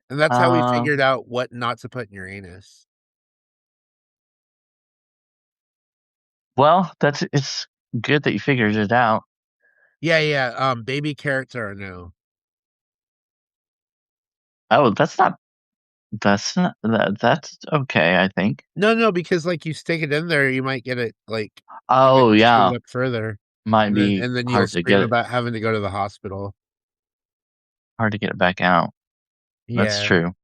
And that's how we Uh, figured out what not to put in your anus. well, it's good that you figured it out. Yeah, yeah. Baby carrots are a no. Oh, that's okay, I think. No, no, because like you stick it in there, you might get it like you might Oh shoot yeah, it up further, might be and then you'll hard to scream get about having to go to the hospital. it back out. That's Yeah, true.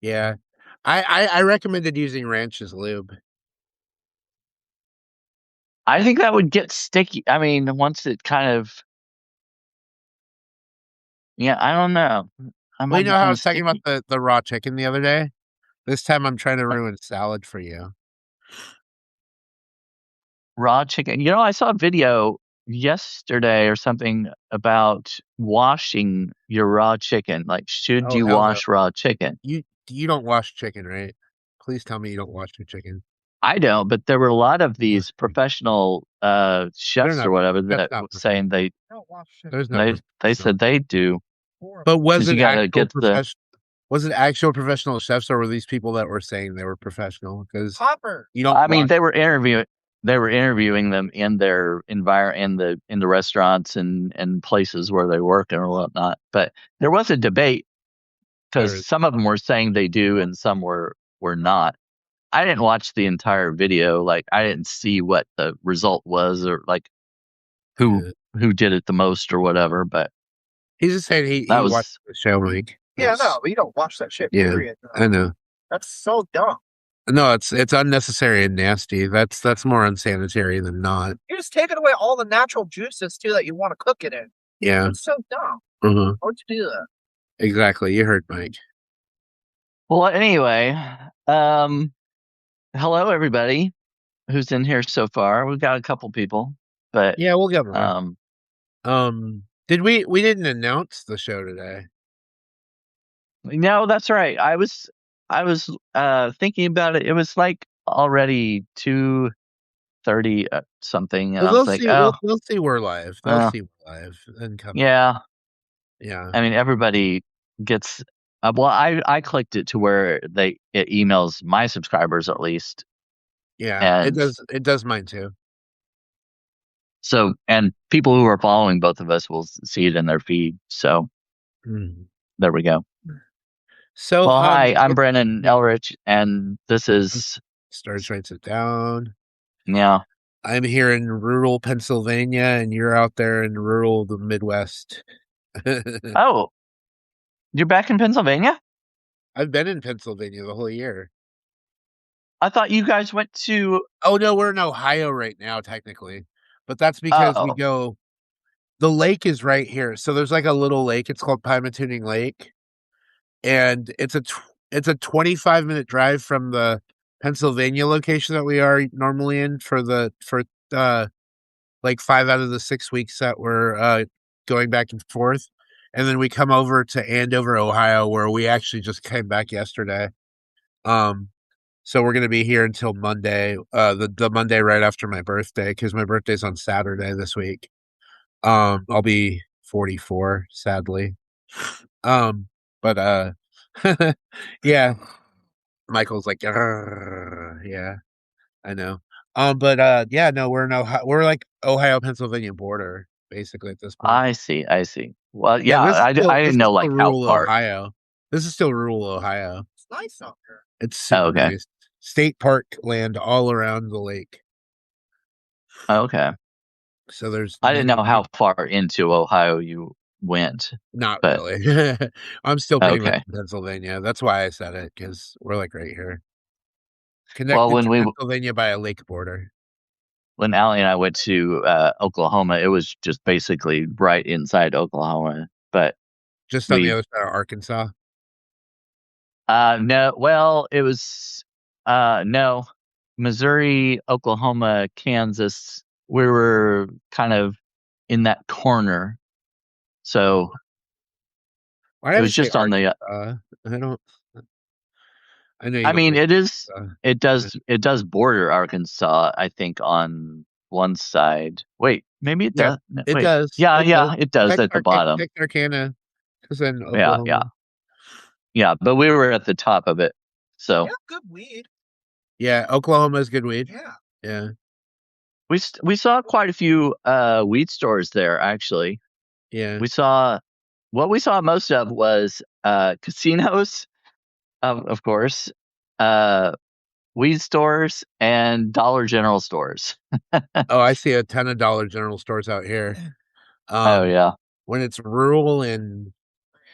yeah. I recommended using ranch as lube. I think that would get sticky. I mean, once it kind of, yeah, I don't know. That Well, you might be know how I kind of was talking about sticky. the raw chicken the other day? This time I'm trying to ruin salad for you. Raw chicken. I saw a video yesterday or something about washing your raw chicken. Like, should Oh you hell no. wash raw chicken? You don't wash chicken, right? Please tell me you don't wash your chicken. I don't, but there were a lot of Uh, these professional They're chefs or not. whatever That's that not were saying professional. There's no they professional. said they do But was because you it got to actual get the. professional? Was it actual professional chefs, or were these people that were saying they were professional? Because you don't I mean, wash. they were interviewing them in their environment in the restaurants and places where they work and whatnot. But there was a debate because Or, some of them were saying they do and some were not. I didn't watch the entire video. Like I didn't see what the result was or like who uh, who did it the most or whatever. But he's just saying that he watched was the show, Mike. Yeah, no, but you don't watch that shit, Yeah, period. I know. That's so dumb. No, it's unnecessary and nasty. That's more unsanitary than not. You're just taking away all the natural juices too that you want to cook it in. Yeah. It's so dumb. Uh-huh. Why would you do that? Exactly. You heard Mike. well. Anyway, um, hello everybody who's in here so far. We've got a couple people, but Yeah, we'll get more. um, Did we didn't announce the show today? no, that's right. I was thinking about it. It was like already 2:30 something, and Well, I was like, oh, they'll see we're live. They'll uh, see we're live and come in. yeah. Yeah. I mean, everybody gets. Well, I clicked it to where it emails my subscribers at least, Yeah. and It does mine too. so and people who are following both of us will see it in their feed. So Mhm. there we go. So Well, hi, I'm let's Brennan Elrich, and this is start writes it down. yeah. I'm here in rural Pennsylvania and you're out there in rural the Midwest. Oh, you're back in Pennsylvania? I've been in Pennsylvania the whole year. I thought you guys went to. Oh no, we're in Ohio right now, technically. But that's because we Oh, go the lake is right here. So there's like a little lake. It's called Pymatooning Lake. And it's a 25-minute drive from the Pennsylvania location that we are normally in for uh like 5 out of the 6 weeks that we're going back and forth. And then we come over to Andover, Ohio, where we actually just came back yesterday. Um, so we're gonna be here until Monday, the Monday right after my birthday, because my birthday's on Saturday this week. I'll be 44, sadly. But yeah, Michael's like, yeah, I know. But yeah, no, we're in Ohio. We're like Ohio Pennsylvania border basically at this point. I see. I see. Well, Yeah, yeah, I this didn't is know still like how rural far. Ohio. This is still rural Ohio. It's nice out there. It's Oh, super okay. nice. State park land all around the lake. Oh, okay. So there's I didn't know many, how far into Ohio you went, not but really. I'm still pretty much okay. in Pennsylvania. That's why I said it, because we're like right here. Well, Connected to Pennsylvania by a lake border. when Allie and I went to Oklahoma, it was just basically right inside Oklahoma. But Just on the we other side of Arkansas. no, well, it was no, Missouri, Oklahoma, Kansas. We were kind of in that corner, so Why it did I was say just on the. Arkansas? I don't I know you I don't mean, like it is. Arkansas. It does border Arkansas, I think, on one side. Wait, maybe it Yeah, does. No, it wait, does. yeah, It does. yeah, it does at the bottom. Texarkana is in Yeah, yeah. Oklahoma. Yeah, but we were at the top of it. So Yeah, good weed. Yeah, Oklahoma's good weed. Yeah. Yeah. we saw quite a few weed stores there actually. Yeah. We saw what we saw most of was casinos, of course, uh, weed stores, and Dollar General stores. Oh, I see a ton of Dollar General stores out here. Oh yeah, When it's rural and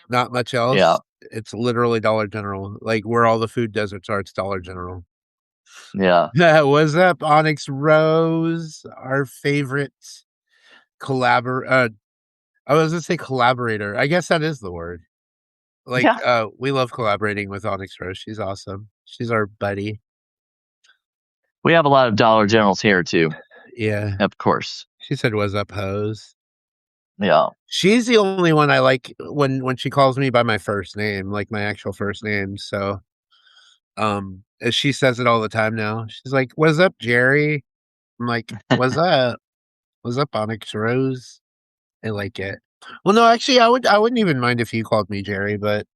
not much yeah, else, it's literally Dollar General. Like where all the food deserts are, it's Dollar General. yeah. What's up, Onyx Rose? Our favorite I was gonna say collaborator. I guess that is the word. Like, Yeah, we love collaborating with Onyx Rose. She's awesome. She's our buddy. we have a lot of Dollar Generals here too, Yeah. of course. She said, "What's up, hose?" Yeah. She's the only one I like when she calls me by my first name, like my actual first name. So, as she says it all the time now. She's like, "What's up, Jerry?" I'm like, "What's up? What's up, Onyx Rose?" I like it. Well, no, actually, I wouldn't even mind if you called me Jerry, but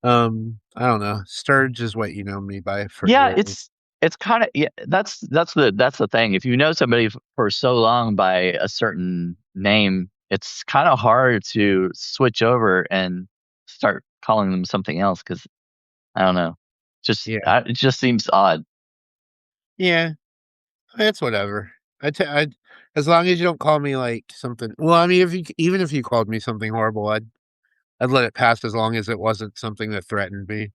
I don't know. Sturge is what you know me by for Yeah, Jerry. it's kind of yeah. That's the thing. If you know somebody for so long by a certain name, it's kind of hard to switch over and start calling them something else because I don't know. Yeah, It just seems odd. yeah, it's whatever. I as long as you don't call me like something. Well, I mean, if you even if you called me something horrible, I'd let it pass as long as it wasn't something that threatened me.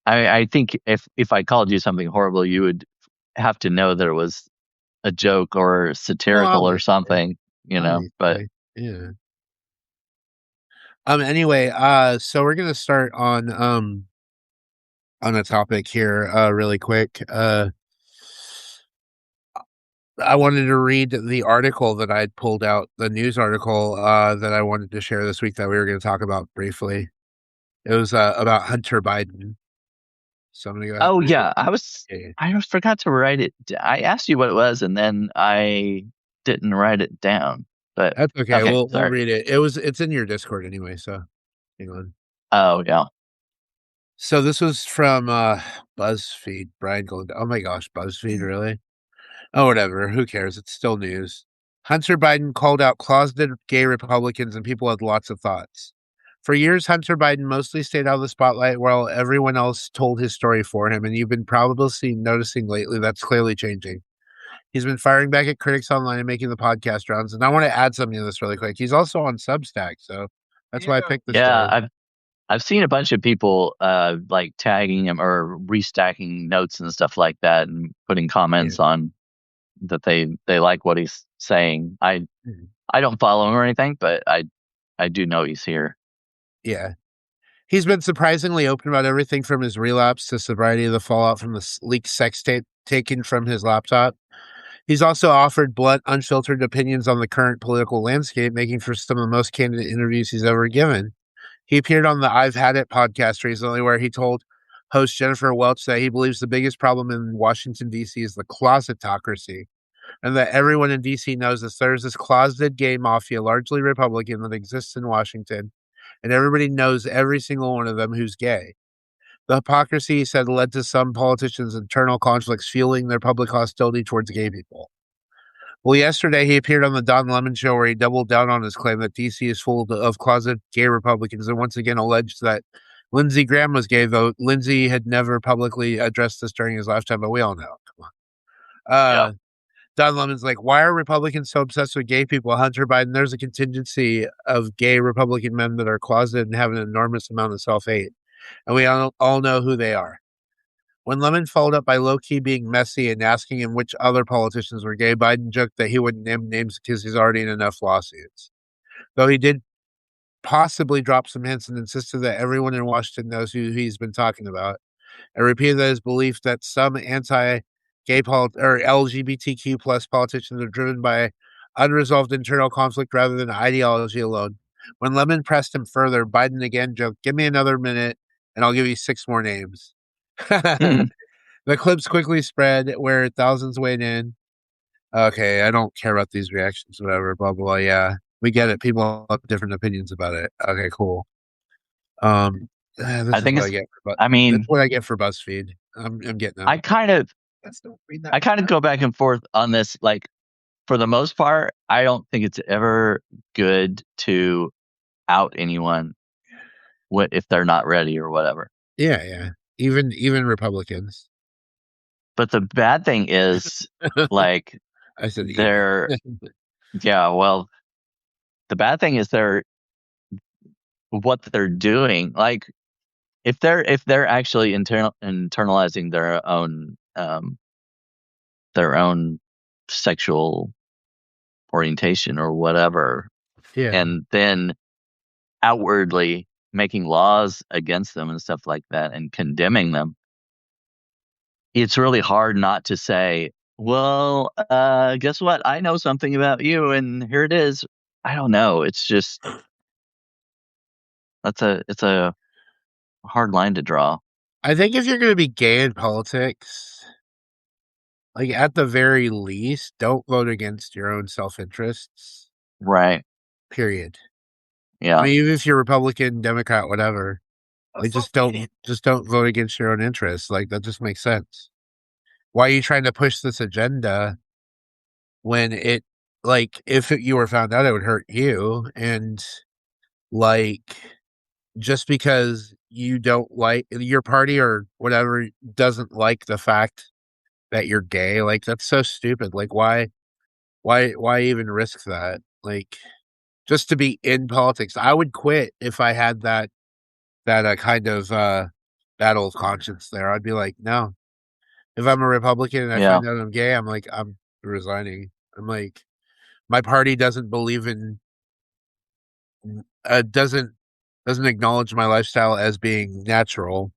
I think if I called you something horrible, you would have to know that it was a joke or Well, satirical or obviously, something, you know. But obviously, yeah. Anyway, so we're gonna start on a topic here, really quick. I wanted to read the article that I'd pulled out, the news article that I wanted to share this week that we were going to talk about briefly. It was about Hunter Biden. So I'm going to go ahead oh and read yeah, it. Yeah. I forgot to write it. I asked you what it was, and then I didn't write it down. But That's okay. okay, We'll sorry. read it. It's in your Discord anyway. So hang on. Oh yeah. So this was from BuzzFeed. Brian Gold. Oh my gosh, BuzzFeed, really? Oh, whatever. Who cares? It's still news. Hunter Biden called out closeted gay Republicans and people had lots of thoughts. For years, Hunter Biden mostly stayed out of the spotlight while everyone else told his story for him, and you've been probably noticing lately that's clearly changing. He's been firing back at critics online and making the podcast rounds. And I want to add something to this really quick. He's also on Substack, so that's why I Yeah. picked the Yeah, story. I've seen a bunch of people like tagging him or restacking notes and stuff like that and putting Yeah. comments on that they like what he's saying. Mhm. I don't follow him or anything, but I do know he's here. Yeah. He's been surprisingly open about everything from his relapse to sobriety to the fallout from the leaked sex tape taken from his laptop. He's also offered blunt, unfiltered opinions on the current political landscape, making for some of the most candid interviews he's ever given. He appeared on the I've Had It podcast recently, where he told host Jennifer Welch that he believes the biggest problem in Washington, D.C. is the closetocracy, and that everyone in D.C. knows that there's this closeted gay mafia, largely Republican, that exists in Washington, and everybody knows every single one of them who's gay. The hypocrisy, he said, led to some politicians' internal conflicts, fueling their public hostility towards gay people. Well, yesterday he appeared on the Don Lemon show where he doubled down on his claim that DC is full of closet gay Republicans and once again alleged that Lindsey Graham was gay, though Lindsey had never publicly addressed this during his lifetime, but we all know. Come on. Yeah. Don Lemon's like, why are Republicans so obsessed with gay people? Hunter Biden, there's a contingency of gay Republican men that are closeted and have an enormous amount of self-hate. And we all know who they are. When Lemon followed up by low-key being messy and asking him which other politicians were gay, Biden joked that he wouldn't name names because he's already in enough lawsuits. Though he did possibly drop some hints and insisted that everyone in Washington knows who he's been talking about, and repeated that his belief that some anti-gay or LGBTQ plus politicians are driven by unresolved internal conflict rather than ideology alone. When Lemon pressed him further, Biden again joked, "Give me another minute, and I'll give you 6 more names." The clips quickly spread where thousands weighed in. Okay, I don't care about these reactions, whatever, blah, blah, blah. Yeah, we get it. People have different opinions about it. Okay, cool. This I is think what I it's. get. I That's mean, what I get for BuzzFeed. I'm getting I out. kind of Let's don't read that. I kind of go back and forth on this. Like, for the most part, I don't think it's ever good to out anyone if they're not ready or whatever. Yeah. Even Republicans. But the bad thing is, like, I said they're yeah. Well, the bad thing is what they're doing. Like, if they're actually internalizing their own sexual orientation or whatever, yeah. and then outwardly making laws against them and stuff like that and condemning them, it's really hard not to say, well, guess what? I know something about you, and here it is. I don't know. It's just it's a hard line to draw. I think if you're going to be gay in politics, like at the very least, don't vote against your own self-interests. Right. Period. Yeah. I mean, even if you're Republican, Democrat, whatever, like just don't vote against your own interests. Like that just makes sense. Why are you trying to push this agenda when it, like, if you were found out, it would hurt you, and like just because you don't like your party or whatever doesn't like the fact that you're gay, like that's so stupid. Like why even risk that? Like just to be in politics. I would quit if I had that kind of battle of conscience there. I'd be like, no. If I'm a Republican and I Yeah. find out I'm gay, I'm like, I'm resigning. I'm like, my party doesn't believe in doesn't acknowledge my lifestyle as being natural,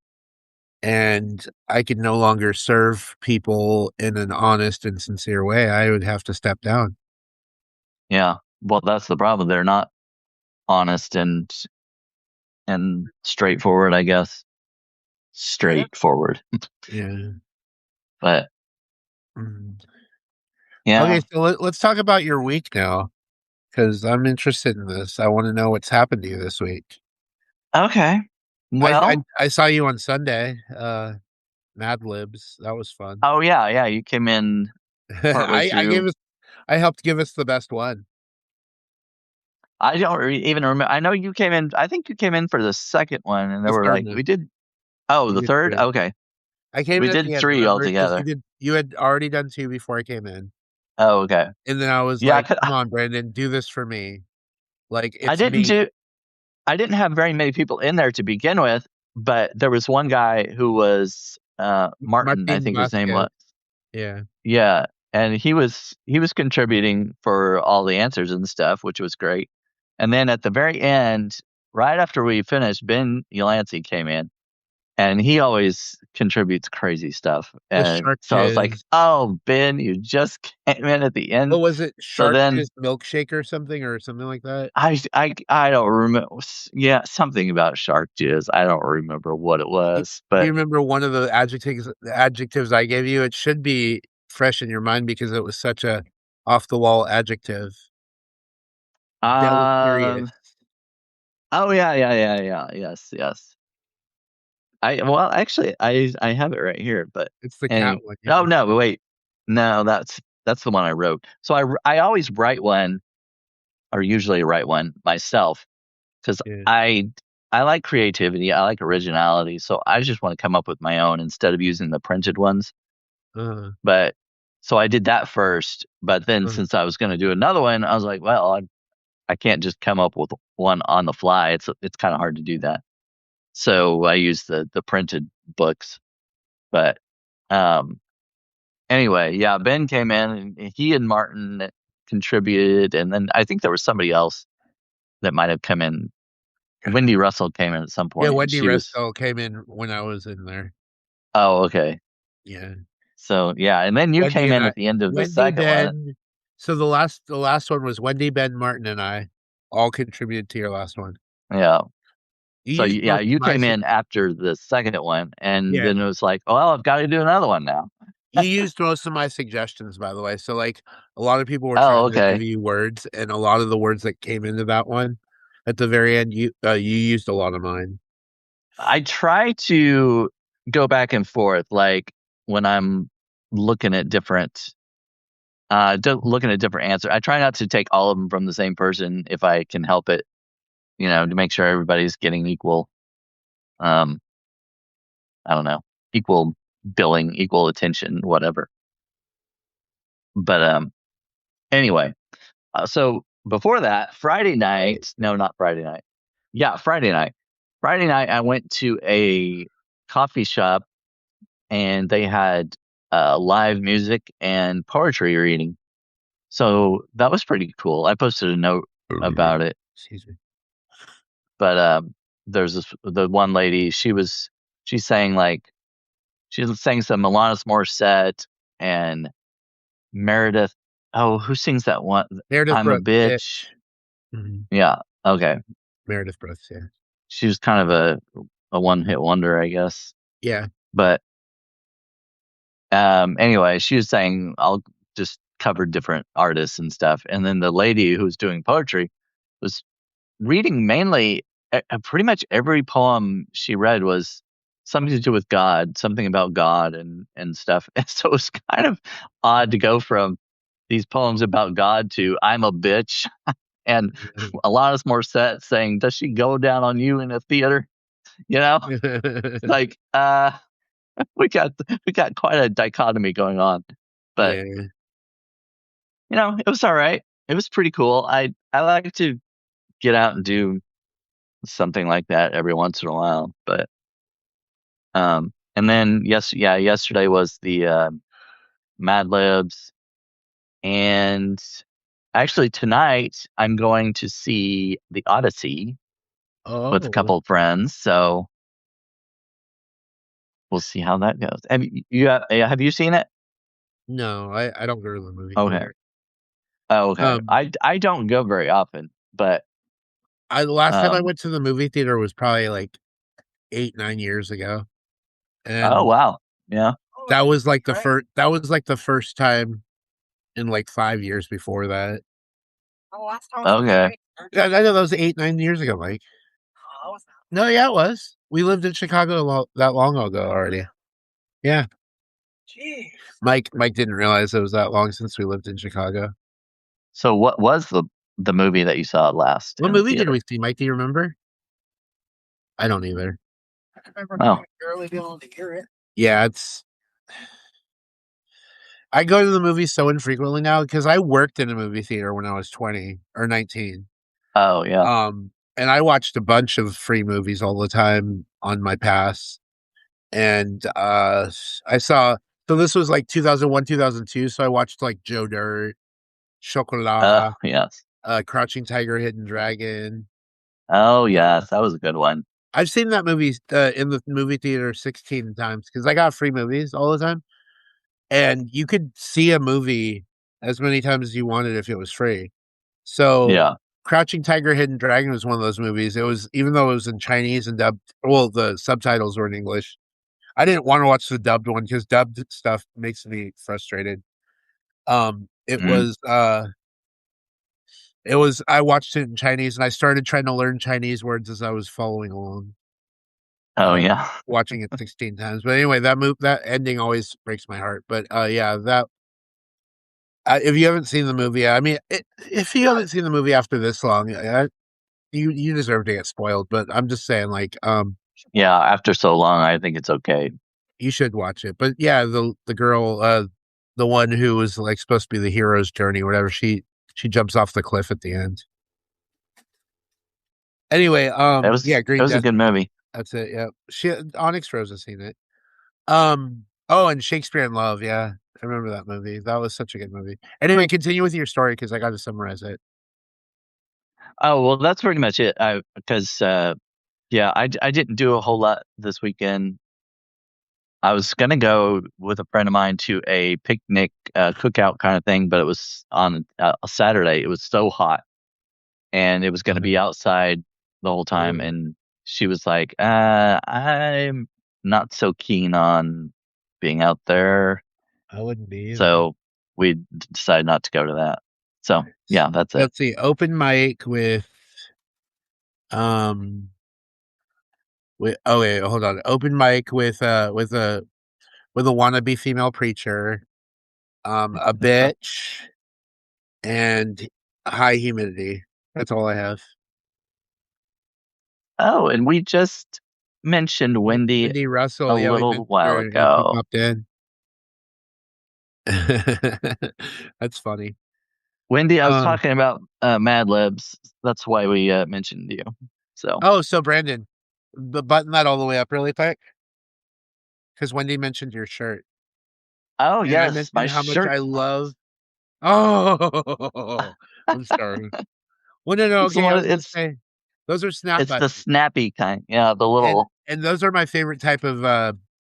and I can no longer serve people in an honest and sincere way. I would have to step down. Yeah. Well, that's the problem. They're not honest and straightforward, I guess. Straightforward. Yeah. But Mhm. yeah. Okay, so let's talk about your week now, because I'm interested in this. I want to know what's happened to you this week. Okay. Well, I saw you on Sunday, Mad Libs. That was fun. oh yeah, you came in partway through. I helped give us the best one. I don't even remember. I know you came in. I think you came in for the second one, and there The were third like one. we did. Oh, We the did third. 3. Okay, I came we in at did the end, 3 remember? 'Cause altogether. you had already done 2 before I came in, Oh, okay. and then I was Yeah, like, "Come on, Brandon, do this for me." Like, I it's didn't me. do. I didn't have very many people in there to begin with, but there was one guy who was Martin, I Martin think his name Vasquez. was. Yeah. Yeah, and he was contributing for all the answers and stuff, which was great. And then at the very end, right after we finished, Ben Ulancey came in, and he always contributes crazy stuff. The And Shark so I was like, Jizz. "Oh, Ben, you just came in at the end." What was it? So Shark then Jizz Milkshake or something like that? I don't remember. Yeah, something about shark jizz. I don't remember what it Do was, you but remember one of the adjectives I gave you? It should be fresh in your mind because it was such a off the wall adjective. um, Deleterious. oh yeah. Yes. Well, actually, I have it right here, but It's the cat anyway. one. Oh no, but wait, no, that's the one I wrote. So I always write one, or usually write one myself, because Yeah. I like creativity, I like originality, so I just want to come up with my own instead of using the printed ones. Uh, But so I did that first, but then uh, since I was going to do another one, I was like, well, I can't just come up with one on the fly. It's kind of hard to do that. So I used the printed books. But um, anyway, yeah, Ben came in and he and Martin contributed, and then I think there was somebody else that might have come in. Wendy Russell came in at some yeah, point, and Wendy she was. Russell came in when I was in there. Oh, okay. Yeah. So yeah, and then you Wendy came and in I at the end of the Wendy, second one. Ben. So the last one was Wendy, Ben, Martin, and I all contributed to your last one. Yeah. You So used yeah, most of you my came in after the second one, and yeah. then it was like, well, I've got to do another one now. You used most of my suggestions, by the way. So like a lot of people were Oh, trying to give okay. you words, and a lot of the words that came into that one at the very end, you used a lot of mine. I try to go back and forth, like when I'm looking at different looking at different answers. I try not to take all of them from the same person if I can help it, to make sure everybody's getting equal, I don't know, equal billing, equal attention, whatever. But anyway, so before that, Friday night, no, not Friday night. Yeah, Friday night. Friday night, I went to a coffee shop and they had live music and poetry reading. So that was pretty cool. I posted a note about it. Excuse me. But there's the one lady. She's saying some Alanis Morissette and Meredith. Oh, who sings that one? Meredith I'm Brooks. a bitch. Mhm. Yeah. Okay. Meredith Brooks. Yeah. She was kind of a one hit wonder, I guess. Yeah. But anyway, she was saying I'll just cover different artists and stuff. And then the lady who was doing poetry was reading mainly pretty much every poem she read was something to do with God, something about God and stuff. And so it was kind of odd to go from these poems about God to I'm a bitch and Alanis Morissette saying, does she go down on you in a theater? Like, we got quite a dichotomy going on, but yeah. it was all right. It was pretty cool. I like to get out and do something like that every once in a while, but and then yesterday was the Mad Libs, and actually tonight I'm going to see the Odyssey with a couple Oh. of friends, so we'll see how that goes. Have you seen it? No, I don't go to the movie Okay. theater. Oh, okay. I don't go very often, but The last time I went to the movie theater was probably like 8-9 years ago, oh and wow, yeah. that was like the Right. first. That was like the first time in like 5 years before that. Oh, last time was Okay. great. Yeah, I know that was 8-9 years ago, Mike. Oh, that was No, yeah, it was. We lived in Chicago that long ago already. Yeah, Jeez. Mike didn't realize it was that long since we lived in Chicago. So what was the movie that you saw last What in the movie did theater? we see, Mike? Do you remember? I don't either. I remember Oh. barely being able to hear it. Yeah, I go to the movies so infrequently now because I worked in a movie theater when I was 20 or 19. Oh yeah. And I watched a bunch of free movies all the time on my pass. And I saw, so this was like 2001, 2002. So I watched like Joe Dirt, Chocolat, Yes. Crouching Tiger, Hidden Dragon. Oh yes, that was a good one. I've seen that movie in the movie theater 16 times because I got free movies all the time. And you could see a movie as many times as you wanted if it was free. So Yeah. Crouching Tiger, Hidden Dragon was one of those movies. It was, even though it was in Chinese and dubbed, well, the subtitles were in English. I didn't want to watch the dubbed one because dubbed stuff makes me frustrated. It Mhm. was I watched it in Chinese and I started trying to learn Chinese words as I was following along. Oh yeah. Watching it 16 times. But anyway, that ending always breaks my heart. But yeah, that if you haven't seen the movie, I mean, if you haven't seen the movie after this long, you deserve to get spoiled. But I'm just saying, like, Yeah. After so long, I think it's okay. you should watch it. But yeah, the girl, the one who was like supposed to be the hero's journey, or whatever, she jumps off the cliff at the end. Anyway, yeah, Green It was a Death. good movie. That's it. Yeah, Onyx Rose has seen it. And Shakespeare in Love. Yeah, I remember that movie. That was such a good movie. Anyway, continue with your story because I got to summarize it. Oh well, that's pretty much it. Because yeah, I didn't do a whole lot this weekend. I was gonna go with a friend of mine to a picnic, cookout kind of thing, but it was on a Saturday. It was so hot, and it was gonna be outside the whole time. Ooh. And she was like, "I'm not so keen on being out there," I wouldn't be either. so we decided not to go to that. So yeah, that's it. Let's see. Open mic with Wait, hold on. Open mic with a wannabe female preacher, a bitch, and high humidity. That's all I have. Oh, and we just mentioned Wendy Wendy Russell. a Yeah, we little mentioned while her and she ago. popped in. That's funny. Wendy, I was talking about Mad Libs. That's why we mentioned you. So, so Brandon, button that all the way up really quick, because Wendy mentioned your shirt. oh And I yes, my mentioned how much shirt. I love. Oh, I'm sorry. Well, no, It's the okay. I one. was gonna say those are snap It's the buttons, snappy kind. Yeah, the little. and those are my favorite type of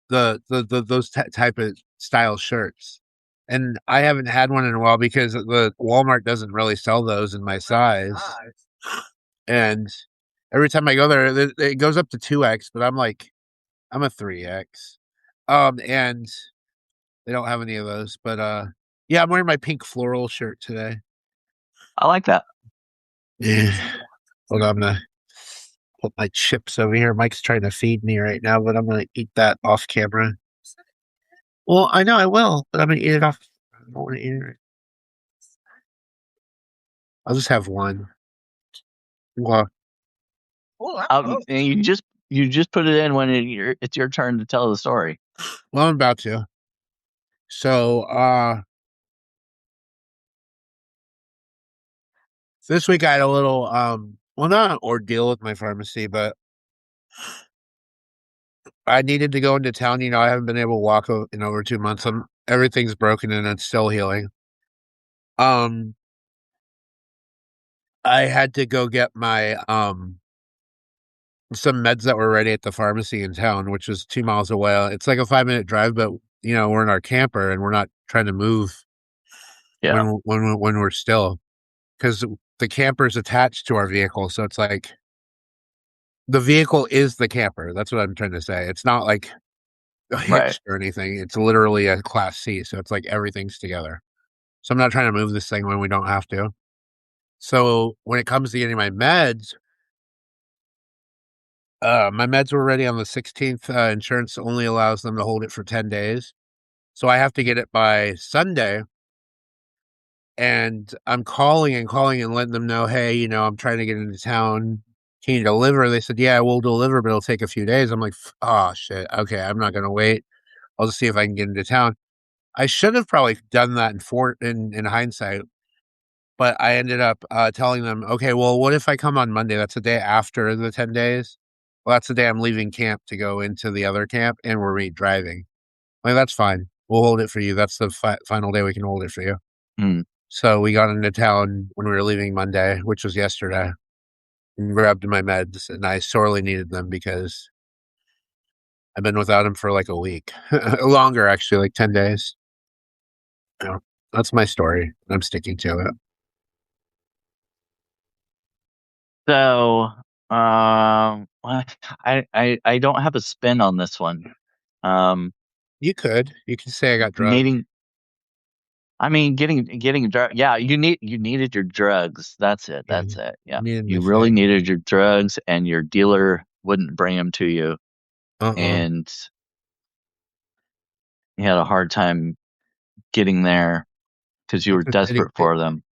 those type of style shirts. And I haven't had one in a while because the Walmart doesn't really sell those in my size. And every time I go there, it goes up to 2X, but I'm a 3X. And they don't have any of those. But yeah, I'm wearing my pink floral shirt today. I like that. Yeah. Hold on, I'm gonna put my chips over here. Mike's trying to feed me right now, but I'm gonna eat that off camera. Well, I know I will, but I'm gonna eat it off. I don't want to eat it. I'll just have one. Well, And you just put it in when it's your turn to tell the story. I'm about to. So, this week I had a little, well, not an ordeal with my pharmacy, but I needed to go into town. You know, I haven't been able to walk in over 2 months. Everything's broken and it's still healing. I had to go get my, some meds that were ready at the pharmacy in town, which was 2 miles away. It's like a 5-minute drive, but you know, we're in our camper and we're not trying to move Yeah. when we're still, because the camper is attached to our vehicle. So it's like the vehicle is the camper. That's what I'm trying to say. It's not like a hitch or anything. It's literally a Class C. So it's like everything's together. So I'm not trying to move this thing when we don't have to. So when it comes to getting my meds were ready on the 16th. Insurance only allows them to hold it for 10 days. So I have to get it by Sunday. And I'm calling and letting them know, hey, you know, I'm trying to get into town. Can you deliver? They said, yeah, we'll deliver, but it'll take a few days. I'm like, oh, shit. Okay, I'm not going to wait. I'll just see if I can get into town. I should have probably done that in hindsight. But I ended up telling them, okay, well, what if I come on Monday? That's the day after the 10 days. Well, that's the day I'm leaving camp to go into the other camp, and we're re-driving. Like, that's fine. We'll hold it for you. That's the final day we can hold it for you. Mm. So we got into town when we were leaving Monday, which was yesterday, and grabbed my meds, and I sorely needed them because I've been without them for like a week. Longer, actually, like 10 days. You know, that's my story. I'm sticking to it. So, I don't have a spin on this one. You could say I got drugs. Getting drugs. Yeah, you needed your drugs. That's it. Yeah. That's it. Yeah, Needed you my really fix. needed your drugs, and your dealer wouldn't bring them to you, and you had a hard time getting there because you were desperate for them.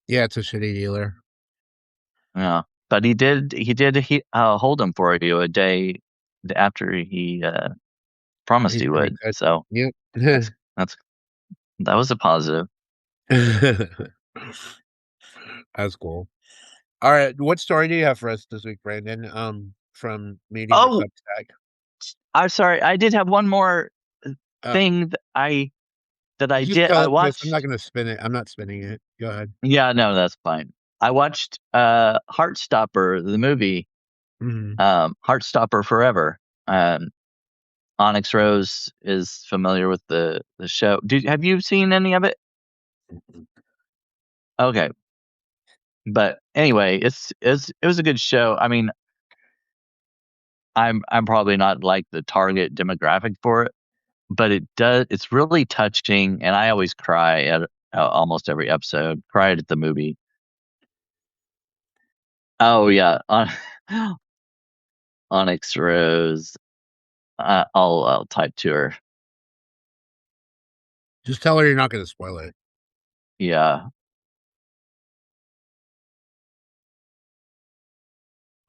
Yeah, it's a shitty dealer. Yeah, but he did hold them for you a day after he promised he would. So yep. that was a positive. That's cool. All right, what story do you have for us this week, Brandon? From Meeting Oh, Substack. I'm sorry. I did have one more thing that I did. I watched. I'm not going to spin it. I'm not spinning it. Go ahead. Yeah, no, that's fine. I watched Heartstopper, the movie. Mm-hmm. Heartstopper Forever. Onyx Rose is familiar with the show. Have you seen any of it? Okay. But anyway, it was a good show. I mean, I'm probably not like the target demographic for it, but it's really touching, and I always cry at almost every episode. Cried at the movie. Oh yeah. Onyx Rose. I'll type to her. Just tell her you're not going to spoil it. Yeah.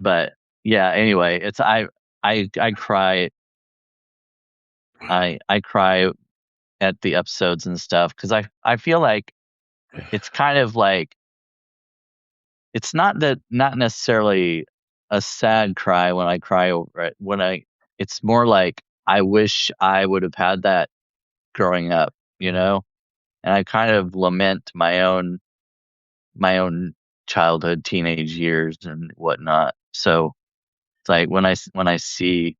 But yeah, anyway, it's I cry. I cry at the episodes and stuff because I feel like it's kind of like it's not necessarily a sad cry when I cry over it. It's more like I wish I would have had that growing up, and I kind of lament my own childhood, teenage years and whatnot. So it's like when I see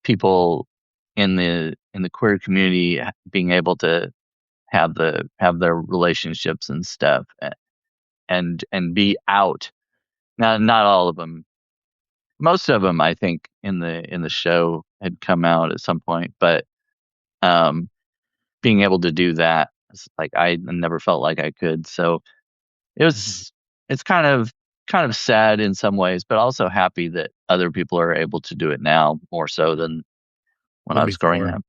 people in the queer community being able to have their relationships and stuff and be out. Now, not all of them. Most of them, I think, in the show had come out at some point, but being able to do that, it's like I never felt like I could. So it's kind of sad in some ways, but also happy that other people are able to do it now more so than when I was growing up.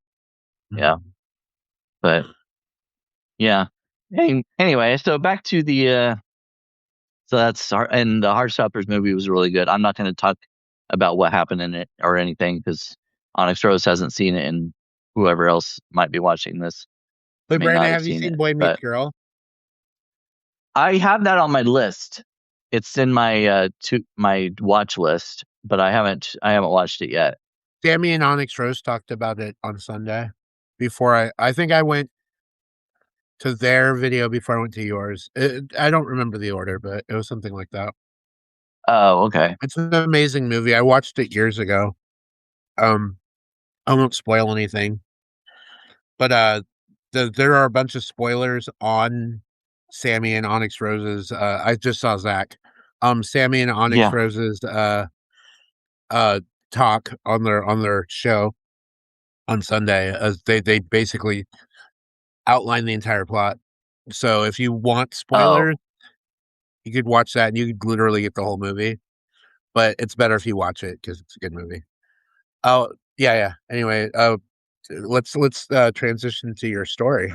Yeah. But yeah. Anyway, so back to the so that's and the Heartstoppers movie was really good. I'm not going to talk about what happened in it or anything because Onyx Rose hasn't seen it, and whoever else might be watching this But may Brandon, not have you seen it, Boy Meets but Girl? I have that on my list. It's in my my watch list, but I haven't watched it yet. Sammy and Onyx Rose talked about it on Sunday. Before I think I went to their video before I went to yours. I don't remember the order, but it was something like that. Oh, okay. It's an amazing movie. I watched it years ago. I won't spoil anything, but there are a bunch of spoilers on Sammy and Onyx Rose's. I just saw Zach. Sammy and Onyx Rose's talk on their show on Sunday, as they basically outline the entire plot. So if you want spoilers, you could watch that and you could literally get the whole movie. But it's better if you watch it because it's a good movie. Oh yeah. Anyway, let's transition to your story.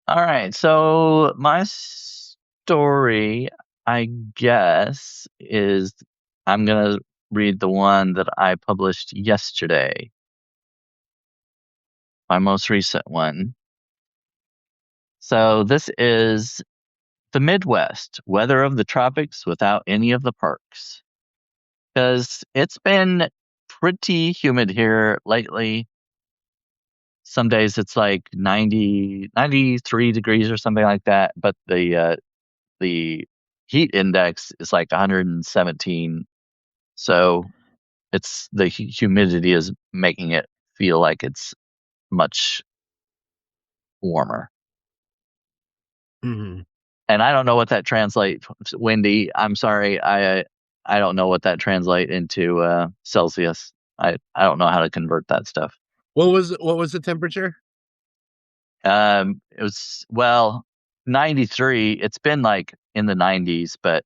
All right. So my story, I guess, is I'm gonna read the one that I published yesterday. My most recent one. So this is the Midwest, weather of the tropics without any of the parks. Because it's been pretty humid here lately. Some days it's like 90, 93 degrees or something like that, but the heat index is like 117. So it's the humidity is making it feel like it's much warmer. Mm-hmm. And I don't know what that translates. Windy. I'm sorry. I don't know what that translates into Celsius. I don't know how to convert that stuff. What was the temperature? It was 93. It's been like in the 90s, but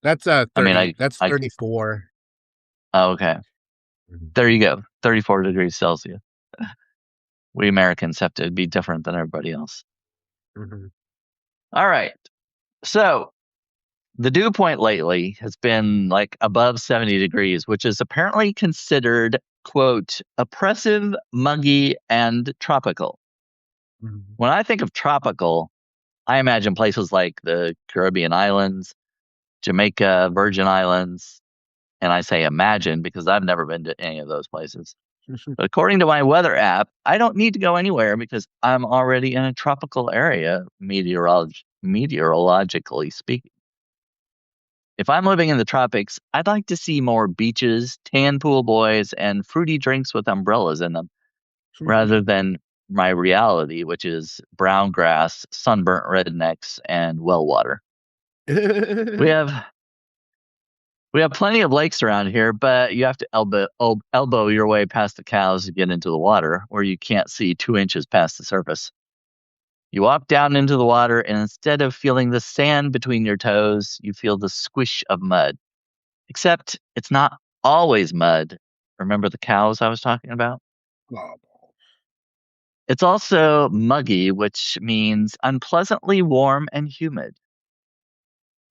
that's 30. I mean, that's 34. Oh, okay. There you go. 34 degrees Celsius. We Americans have to be different than everybody else. Mm-hmm. All right. So the dew point lately has been like above 70 degrees, which is apparently considered, quote, oppressive, muggy, and tropical. Mm-hmm. When I think of tropical, I imagine places like the Caribbean islands, Jamaica, Virgin Islands, and I say imagine because I've never been to any of those places. But according to my weather app, I don't need to go anywhere because I'm already in a tropical area, meteorologically speaking. If I'm living in the tropics, I'd like to see more beaches, tan pool boys, and fruity drinks with umbrellas in them, rather than my reality, which is brown grass, sunburnt rednecks, and well water. We have plenty of lakes around here, but you have to elbow your way past the cows to get into the water, where you can't see 2 inches past the surface. You walk down into the water, and instead of feeling the sand between your toes, you feel the squish of mud. Except it's not always mud. Remember the cows I was talking about? Oh, It's also muggy, which means unpleasantly warm and humid.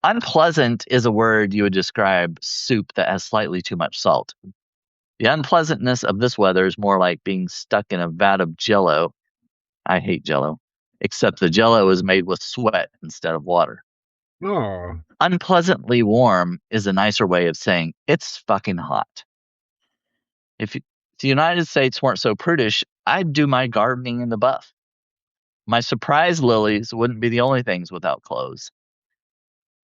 Unpleasant is a word you would describe soup that has slightly too much salt. The unpleasantness of this weather is more like being stuck in a vat of Jell-O. I hate Jell-O, except the Jell-O is made with sweat instead of water. oh. Unpleasantly warm is a nicer way of saying it's fucking hot. If the United States weren't so prudish, I'd do my gardening in the buff. My surprise lilies wouldn't be the only things without clothes.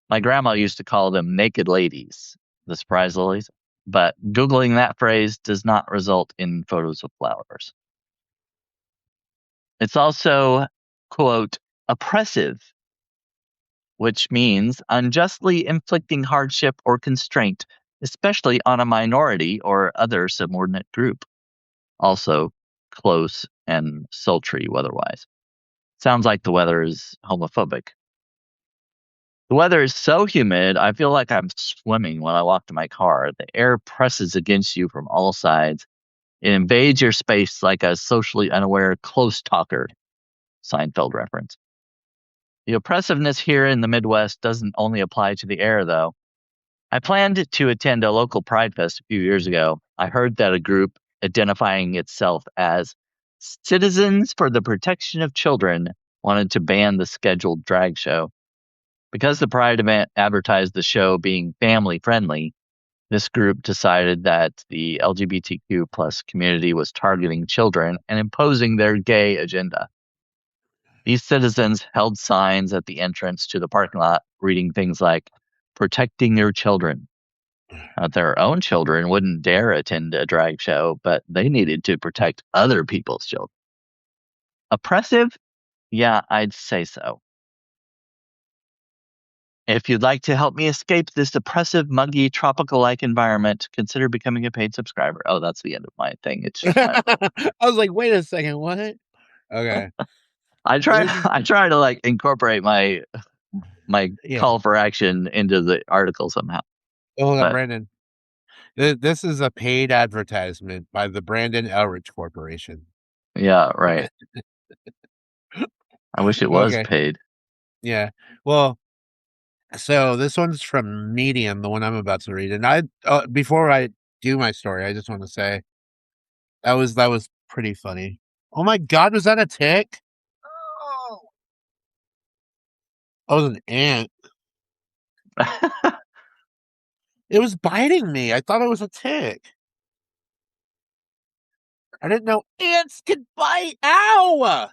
My grandma used to call them naked ladies, the surprise lilies, but Googling that phrase does not result in photos of flowers. It's also, quote, oppressive, which means unjustly inflicting hardship or constraint, especially on a minority or other subordinate group. Also, close and sultry weather-wise. Sounds like the weather is homophobic. The weather is so humid, I feel like I'm swimming when I walk to my car. The air presses against you from all sides. It invades your space like a socially unaware close talker. Seinfeld reference. The oppressiveness here in the Midwest doesn't only apply to the air, though. I planned to attend a local Pride Fest a few years ago. I heard that a group identifying itself as Citizens for the Protection of Children wanted to ban the scheduled drag show. Because the Pride event advertised the show being family friendly, this group decided that the LGBTQ plus community was targeting children and imposing their gay agenda. These citizens held signs at the entrance to the parking lot reading things like, protecting your children. Their own children wouldn't dare attend a drag show, but they needed to protect other people's children. Oppressive? Yeah, I'd say so. If you'd like to help me escape this oppressive, muggy, tropical-like environment, consider becoming a paid subscriber. Oh, that's the end of my thing. It's just I was like, wait a second, what? Okay. I try to like incorporate my Yeah. call for action into the article somehow. Hold on, But- Brandon. This is a paid advertisement by the Brandon Elrich Corporation. Yeah, right. I wish it was Okay. paid. Yeah. Well, so this one's from Medium, the one I'm about to read. And I before I do my story, I just want to say that was pretty funny. Oh my God, was that a tick? Oh, That was an ant. It was biting me. I thought it was a tick. I didn't know ants could bite. Ow!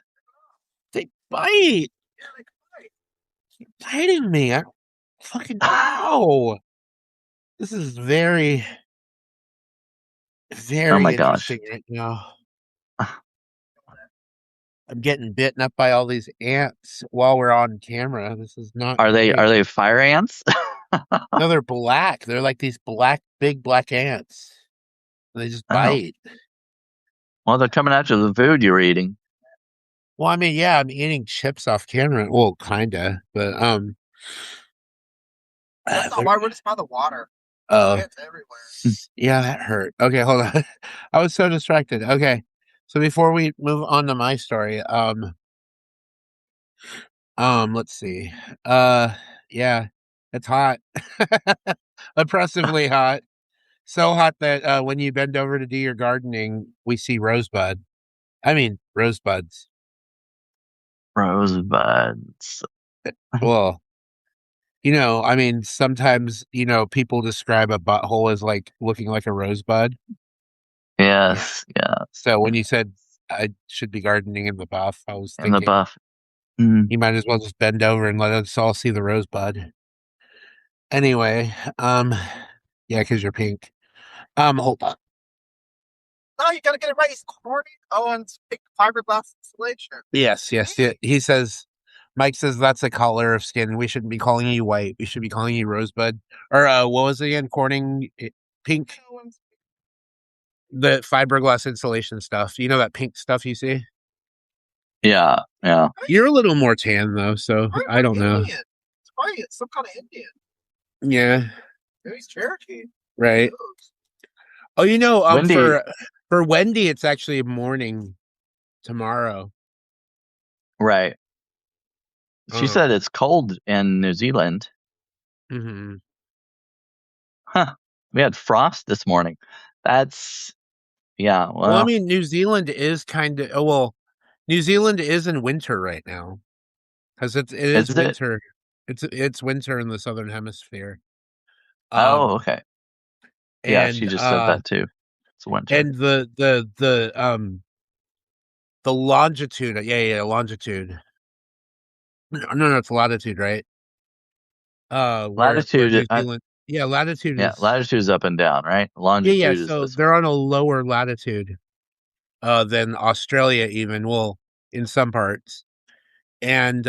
They bite. yeah, they could. Keep biting me. I fucking ow. This is very, very my gosh. interesting right now. I'm getting bitten up by all these ants while we're on camera. This is not. Are great. they fire ants? No, they're black. They're like these big black ants. They just Oh. bite. Well, they're coming after the food you're eating. Well, I mean, yeah, I'm eating chips off camera. Well, kinda, but That's not why we're just by the water. oh, Ants everywhere. yeah, that hurt. Okay, hold on. I was so distracted. Okay, so before we move on to my story, let's see. Yeah, it's hot, oppressively hot. So hot that when you bend over to do your gardening, we see rosebuds. Rosebuds. Well, I mean, sometimes, people describe a butthole as like looking like a rosebud. Yes, yeah. So when you said I should be gardening in the buff, I was In the thinking buff. Mm. you might as well just bend over and let us all see the rosebud. Anyway, yeah, because you're pink. Hold on. No, you gotta get it right. He's corny. Oh, and it's big fiberglass insulation. Yes. He says, Mike says that's a color of skin. We shouldn't be calling you white. We should be calling you rosebud. Or what was it again? Pink. The fiberglass insulation stuff. You know that pink stuff you see? Yeah. You're a little more tan though, so I don't know. Indian. It's probably some kind of Indian. Yeah. Maybe it's Cherokee. Right. Oh, Wendy, for Wendy, it's actually morning tomorrow. right. She said it's cold in New Zealand. Mm-hmm. Huh. We had frost this morning. That's, yeah. Well, I mean, New Zealand is New Zealand is in winter right now because it is is it? winter. It's winter in the southern hemisphere. Oh, okay. Yeah, she And just said that too. It's winter. and the longitude, longitude. No, it's latitude, right? Where Latitude, New Zealand, latitude yeah, is latitude's up and down, right? Longitude is So this way. they're on a lower latitude than Australia, even. Well, in some parts, and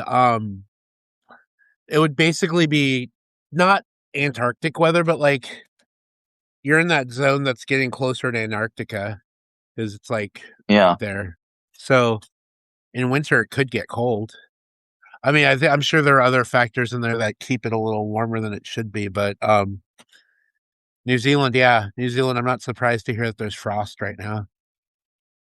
it would basically be not Antarctic weather, but like you're in that zone that's getting closer to Antarctica because it's like Yeah. right there. So in winter, it could get cold. I mean, I'm sure there are other factors in there that keep it a little warmer than it should be, but New Zealand, New Zealand. I'm not surprised to hear that there's frost right now.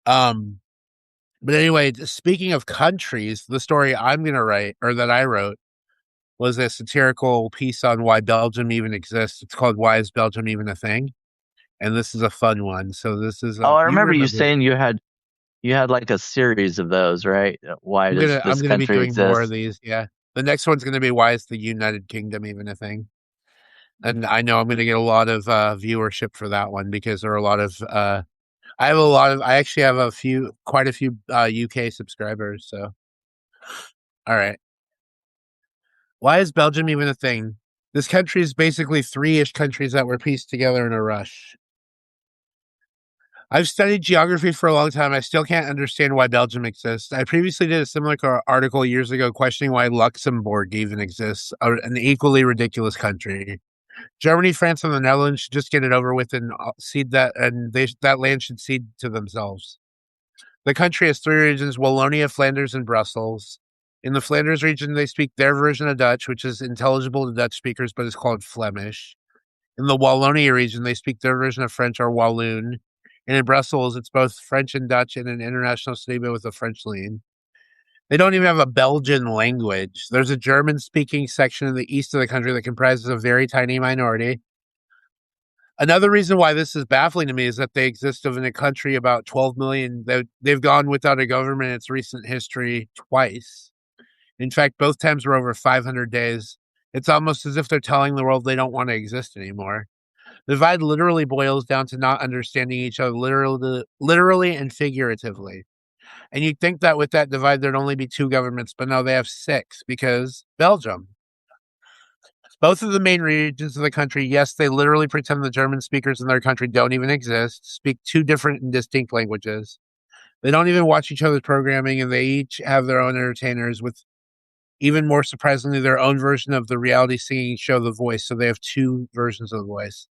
But anyway, speaking of countries, the story I'm going to write, or that I wrote, was a satirical piece on why Belgium even exists. It's called "Why Is Belgium Even a Thing?" And this is a fun one. So this is Oh, I you remember you remember it. saying you had like a series of those, right? Why does I'm this gonna be country doing more of exist? these. Yeah, the next one's going to be "Why Is the United Kingdom Even a Thing?" And I know I'm going to get a lot of viewership for that one because there are a lot of I actually have quite a few UK subscribers. So all right. Why is Belgium even a thing? This country is basically three-ish countries that were pieced together in a rush. I've studied geography for a long time. I still can't understand why Belgium exists. I previously did a similar article years ago questioning why Luxembourg even exists, an equally ridiculous country. Germany, France, and the Netherlands should just get it over with and cede that, and that land should cede to themselves. The country has three regions: Wallonia, Flanders, and Brussels. In the Flanders region, they speak their version of Dutch, which is intelligible to Dutch speakers, but is called Flemish. In the Wallonia region, they speak their version of French, or Walloon. And in Brussels, it's both French and Dutch in an international city, but with a French lean. They don't even have a Belgian language. There's a German-speaking section in the east of the country that comprises a very tiny minority. Another reason why this is baffling to me is that they exist in a country about 12 million. They've gone without a government in its recent history twice. In fact, both times were over 500 days. It's almost as if they're telling the world they don't want to exist anymore. The divide literally boils down to not understanding each other literally and figuratively. And you'd think that with that divide, there'd only be two governments, but no, they have six because Belgium. Both of the main regions of the country, yes, they literally pretend the German speakers in their country don't even exist, speak two different and distinct languages. They don't even watch each other's programming, and they each have their own entertainers with, even more surprisingly, their own version of the reality singing show The Voice. So they have two versions of The Voice.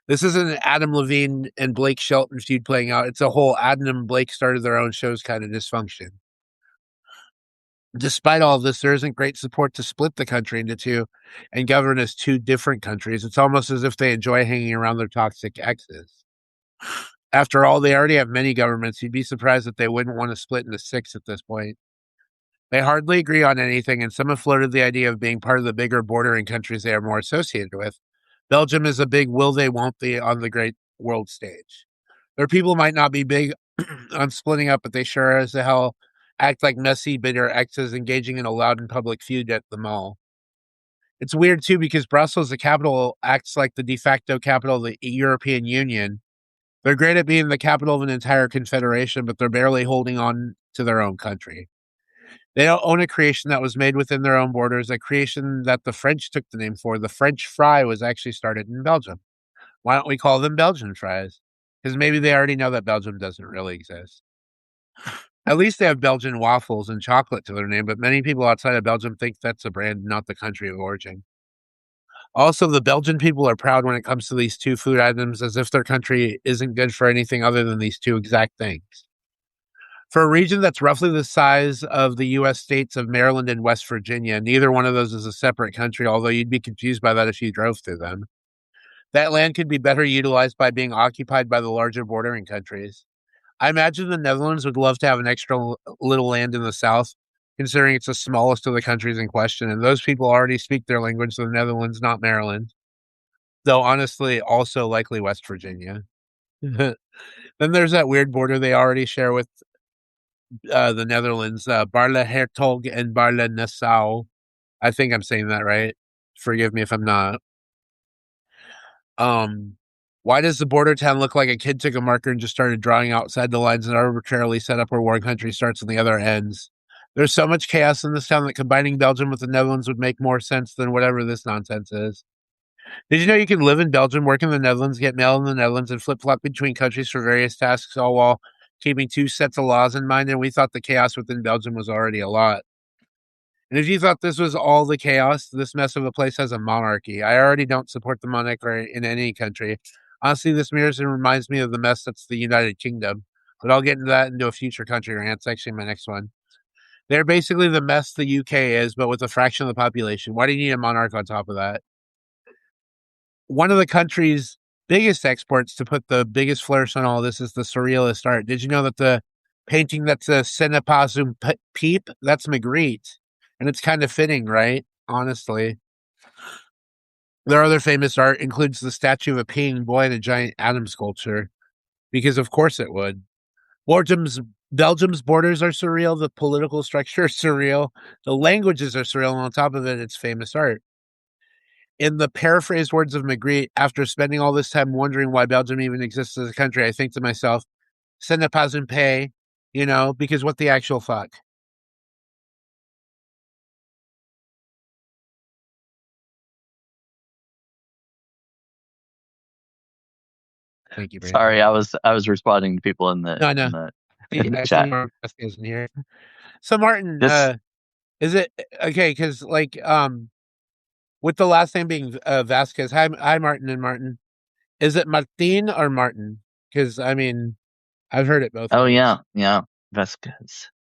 This isn't an Adam Levine and Blake Shelton feud playing out. It's a whole Adam and Blake started their own shows kind of dysfunction. Despite all of this, there isn't great support to split the country into two and govern as two different countries. It's almost as if they enjoy hanging around their toxic exes. After all, they already have many governments. You'd be surprised that they wouldn't want to split into six at this point. They hardly agree on anything, and some have floated the idea of being part of the bigger bordering countries they are more associated with. Belgium is a big will they, won't they on the great world stage. Their people might not be big on splitting up, but they sure as the hell act like messy, bitter exes engaging in a loud and public feud at the mall. It's weird, too, because Brussels, the capital, acts like the de facto capital of the European Union. They're great at being the capital of an entire confederation, but they're barely holding on to their own country. They don't own a creation that was made within their own borders, a creation that the French took the name for. The French fry was actually started in Belgium. Why don't we call them Belgian fries? Because maybe they already know that Belgium doesn't really exist. At least they have Belgian waffles and chocolate to their name, but many people outside of Belgium think that's a brand, not the country of origin. Also, the Belgian people are proud when it comes to these two food items, as if their country isn't good for anything other than these two exact things. For a region that's roughly the size of the U.S. states of Maryland and West Virginia, neither one of those is a separate country, although you'd be confused by that if you drove through them. That land could be better utilized by being occupied by the larger bordering countries. I imagine the Netherlands would love to have an extra little land in the south, considering it's the smallest of the countries in question, and those people already speak their language, the Netherlands, not Maryland. Though honestly, also likely West Virginia. Then there's that weird border they already share with the Netherlands, Barle Hertog and Barle Nassau. I think I'm saying that right. Forgive me if I'm not. Why does the border town look like a kid took a marker and just started drawing outside the lines and arbitrarily set up where one country starts and the other ends? There's so much chaos in this town that combining Belgium with the Netherlands would make more sense than whatever this nonsense is. Did you know you can live in Belgium, work in the Netherlands, get mail in the Netherlands, and flip-flop between countries for various tasks, all while keeping two sets of laws in mind? And we thought the chaos within Belgium was already a lot. And if you thought this was all the chaos, this mess of a place has a monarchy. I already don't support the monarchy in any country. Honestly, this mirrors and reminds me of the mess that's the United Kingdom. But I'll get into that into a future country rant. It's actually my next one. They're basically the mess the UK is, but with a fraction of the population. Why do you need a monarch on top of that? One of the country's biggest exports, to put the biggest flourish on all this, is the surrealist art. Did you know that the painting that's a Ce n'est pas un peep, that's Magritte? And it's kind of fitting, right? Honestly. Their other famous art includes the statue of a peeing boy and a giant atom sculpture, because of course it would. Belgium's borders are surreal. The political structure is surreal. The languages are surreal. And on top of it, it's famous art. In the paraphrased words of Magritte, after spending all this time wondering why Belgium even exists as a country, I think to myself, ce n'est pas un pays, because what the actual fuck? Thank you, Brandon. Sorry, I was responding to people in the No, no. in the chat. Isn't here. So Martin, is it okay? Because with the last name being Vasquez. Hi, Martin and Martin. Is it Martin or Martin? Because I mean, I've heard it both. Oh ways. yeah, Vasquez.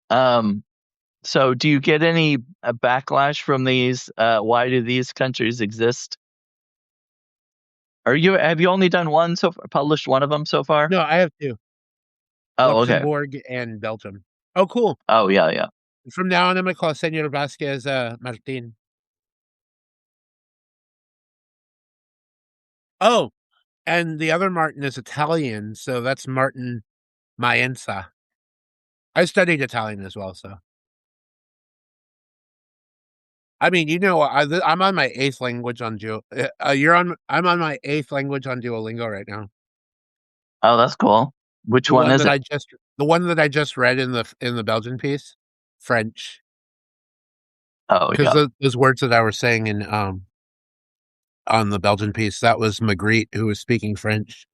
So do you get any backlash from these? Why do these countries exist? Have you only done one published one of them so far? No, I have two. Oh, okay. Luxembourg and Belgium. Oh, cool. Oh, yeah. From now on, I'm gonna call Senor Vasquez Martin. Oh, and the other Martin is Italian, so that's Martin Maenza. I studied Italian as well, so. I mean, I'm on my 8th language on I'm on my 8th language on Duolingo right now. Oh, that's cool. Which one is it? The one that I just read in the Belgian piece, French. Oh, yeah. Because those words that I was saying in on the Belgian piece, that was Magritte who was speaking French.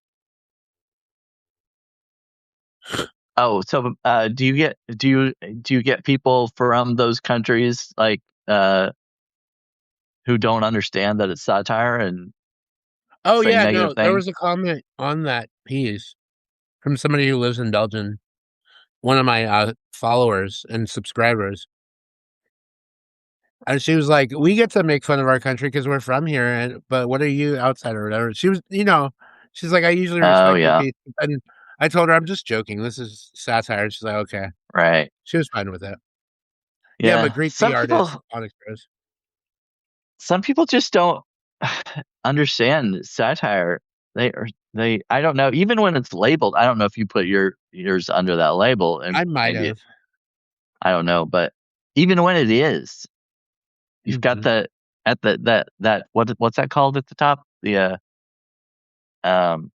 Oh, so do you get people from those countries like who don't understand that it's satire and there was a comment on that piece from somebody who lives in Belgium, one of my followers and subscribers, and she was like, "We get to make fun of our country because we're from here, but what are you outside or whatever?" She was, she's like, "I usually respect your piece," and I told her I'm just joking. This is satire. She's like, "Okay, right." She was fine with it. Yeah, Magritte, the artist, Onyx Rose. Some people just don't understand satire. They I don't know. Even when it's labeled, I don't know if you put yours under that label. And I might have. I don't know, but even when it is, you've got that what's that called at the top? The on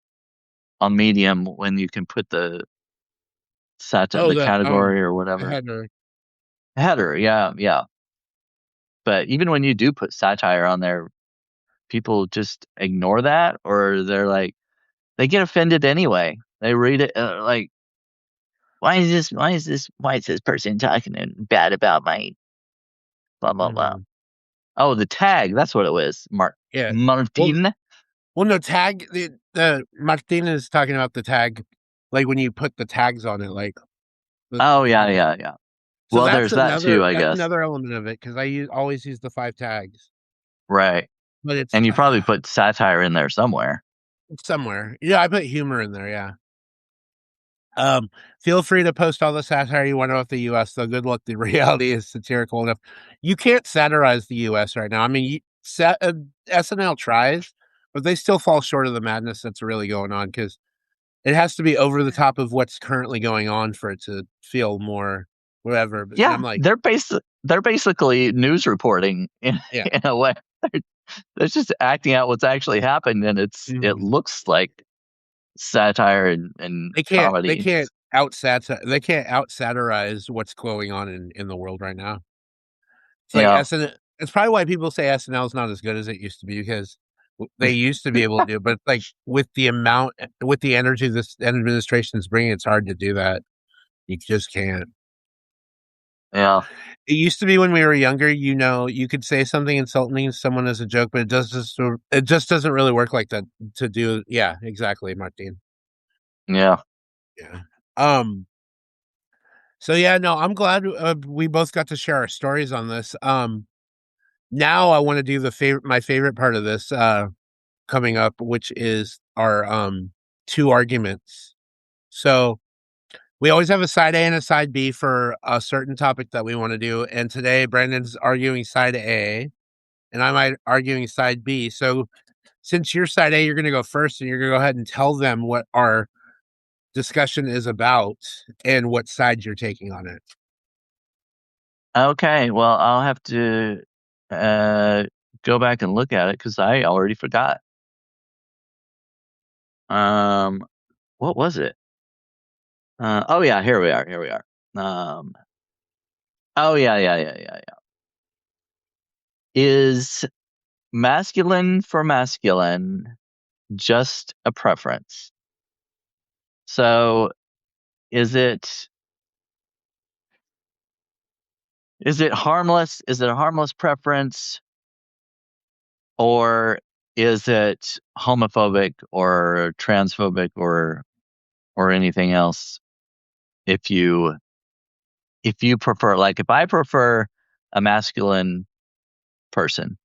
Medium when you can put the satire, the category or whatever. Header, yeah. But even when you do put satire on there, people just ignore that, or they get offended anyway. They read it like, why is this person talking bad about my blah blah blah? Oh, the tag, that's what it was. Martin. Well, no, tag. The Martin is talking about the tag, like when you put the tags on it, like. Yeah. So well, there's that too, I guess. Another element of it, because I always use the 5 tags. Right. but it's And you probably put satire in there somewhere. somewhere. Yeah, I put humor in there. Yeah. Feel free to post all the satire you want about the U.S. Though good luck. The reality is satirical enough. You can't satirize the U.S. right now. I mean, SNL tries, but they still fall short of the madness that's really going on because it has to be over the top of what's currently going on for it to feel more whatever. And Yeah, I'm like, they're basically news reporting in yeah, in a way. They're just acting out what's actually happened, and it mhm. looks like satire and They comedy. can't they can't out satirize what's going on in the world right now. It's like Yeah, It's probably why people say SNL is not as good as it used to be because they used to be able to do, but like with the energy this administration is bringing, it's hard to do that. You just can't. yeah. It used to be when we were younger, you could say something insulting to someone as a joke, but it just doesn't really work like that to do. Yeah, exactly, Martin. Yeah. Yeah. Um. So yeah, no, I'm glad we both got to share our stories on this. Now I want to do my favorite part of this coming up, which is our two arguments. So we always have a side A and a side B for a certain topic that we want to do, and today Brandon's arguing side A, and I'm arguing side B. So since you're side A, you're going to go first, and you're going to go ahead and tell them what our discussion is about and what side you're taking on it. Okay. Well, I'll have to go back and look at it because I already forgot. What was it? Oh yeah, here we are. Here we are. Oh yeah. Is masculine for masculine just a preference? So is it harmless? Is it a harmless preference, or is it homophobic or transphobic or anything else? If you prefer, like, if I prefer a masculine person,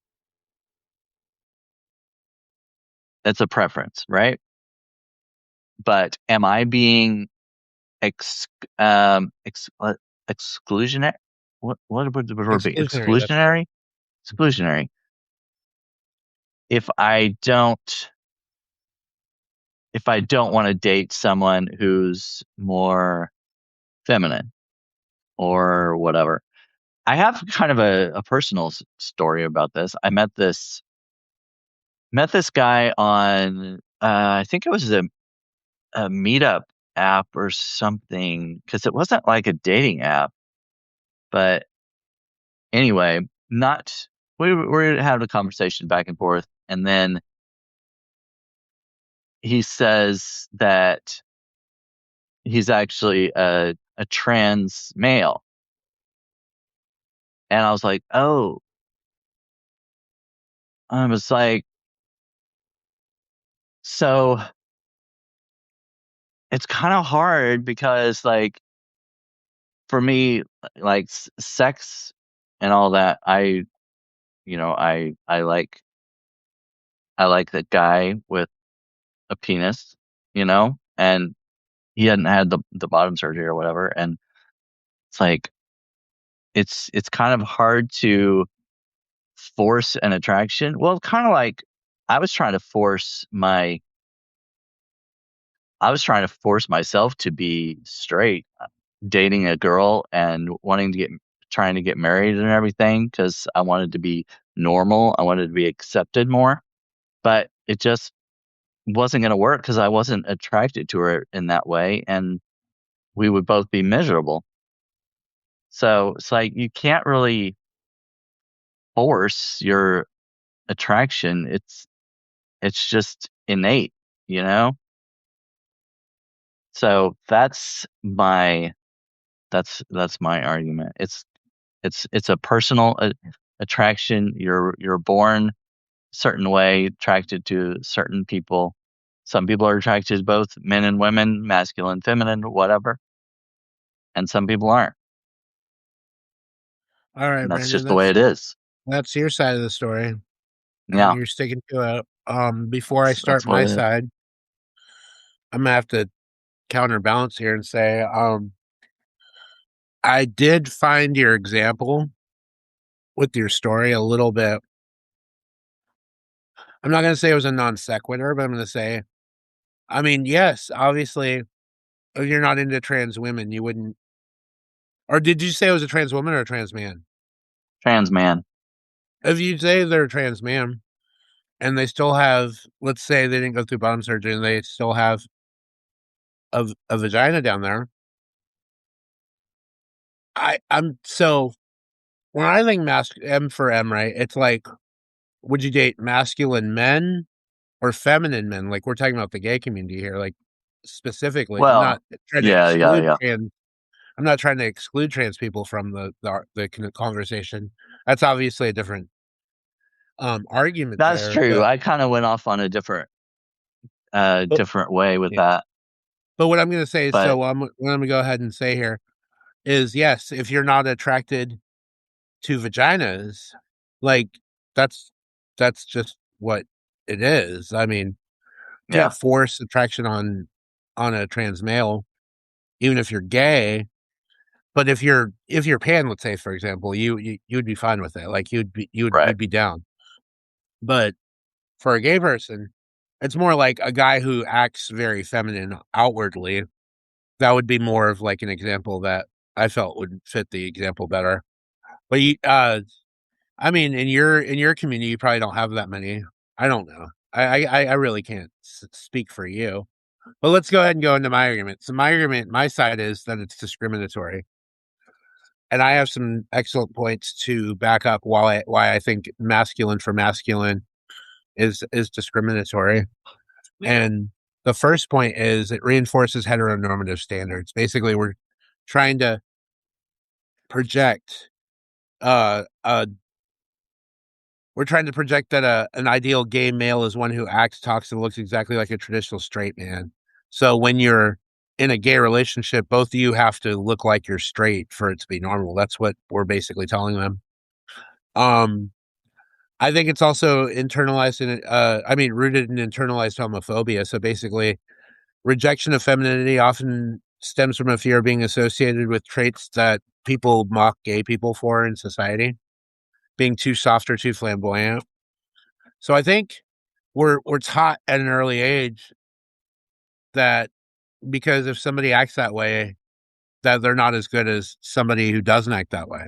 that's a preference, right? But am I being exclusionary? What would the word be? Exclusionary, that's right. Exclusionary? Exclusionary. If I don't want to date someone who's more feminine or whatever. I have kind of a personal story about this. I met this guy on I think it was a meetup app or something, because it wasn't like a dating app. But anyway, not we were having a conversation back and forth, and then he says that he's actually a trans male. And I was like, oh, I was like, so it's kind of hard because, like, for me, like, sex and all that, I like the guy with a penis, and he hadn't had the bottom surgery or whatever. And it's like, it's kind of hard to force an attraction. Well, kind of like I was trying to force myself to be straight, dating a girl and trying to get married and everything, because I wanted to be normal. I wanted to be accepted more, but it just wasn't going to work because I wasn't attracted to her in that way, and we would both be miserable. So it's like you can't really force your attraction. It's just innate, you know? So that's my argument. It's a personal attraction. You're born a certain way, attracted to certain people. Some people are attracted to both men and women, masculine, feminine, whatever, and some people aren't. All right, And that's Brandon, just the way it is. that's your side of the story. Yeah, and you're sticking to it. Before I start that's what my it is. side, I'm gonna have to counterbalance here and say, I did find your example with your story a little bit. I'm not gonna say it was a non sequitur, but I'm gonna say, I mean, yes, obviously, if you're not into trans women, you wouldn't. Or did you say it was a trans woman or a trans man? Trans man. If you say they're a trans man and they still have, let's say they didn't go through bottom surgery and they still have a vagina down there, I'm so when I think M for M, right? It's like, would you date masculine men or feminine men? Like we're talking about the gay community here, like specifically. I'm Well, not trying to yeah, yeah, exclude yeah. trans. I'm not trying to exclude trans people from the conversation. That's obviously a different argument That's there, true. I kind of went off on a different but different way with yeah. that. But what I'm going to say is, But so what I'm going to go ahead and say here is, yes, if you're not attracted to vaginas, like that's that's just what it is. I mean, yeah, can't force attraction on a trans male, even if you're gay. But if you're pan, let's say for example, you'd be fine with it. Like right. you'd be down. But for a gay person, it's more like a guy who acts very feminine outwardly. That would be more of like an example that I felt would fit the example better. But I mean, in your community, you probably don't have that many. I don't know. I really can't speak for you. But let's go ahead and go into my argument. So my argument, my side is that it's discriminatory, and I have some excellent points to back up why I think masculine for masculine is discriminatory. And the first point is it reinforces heteronormative standards. Basically, we're trying to project uh, uh we're trying to project that an ideal gay male is one who acts, talks, and looks exactly like a traditional straight man. So when you're in a gay relationship, both of you have to look like you're straight for it to be normal. That's what we're basically telling them. Um, I think it's also internalized in I mean rooted in internalized homophobia. So basically rejection of femininity often stems from a fear of being associated with traits that people mock gay people for in society, being too soft or too flamboyant. So I think we're taught at an early age that because if somebody acts that way, that they're not as good as somebody who doesn't act that way.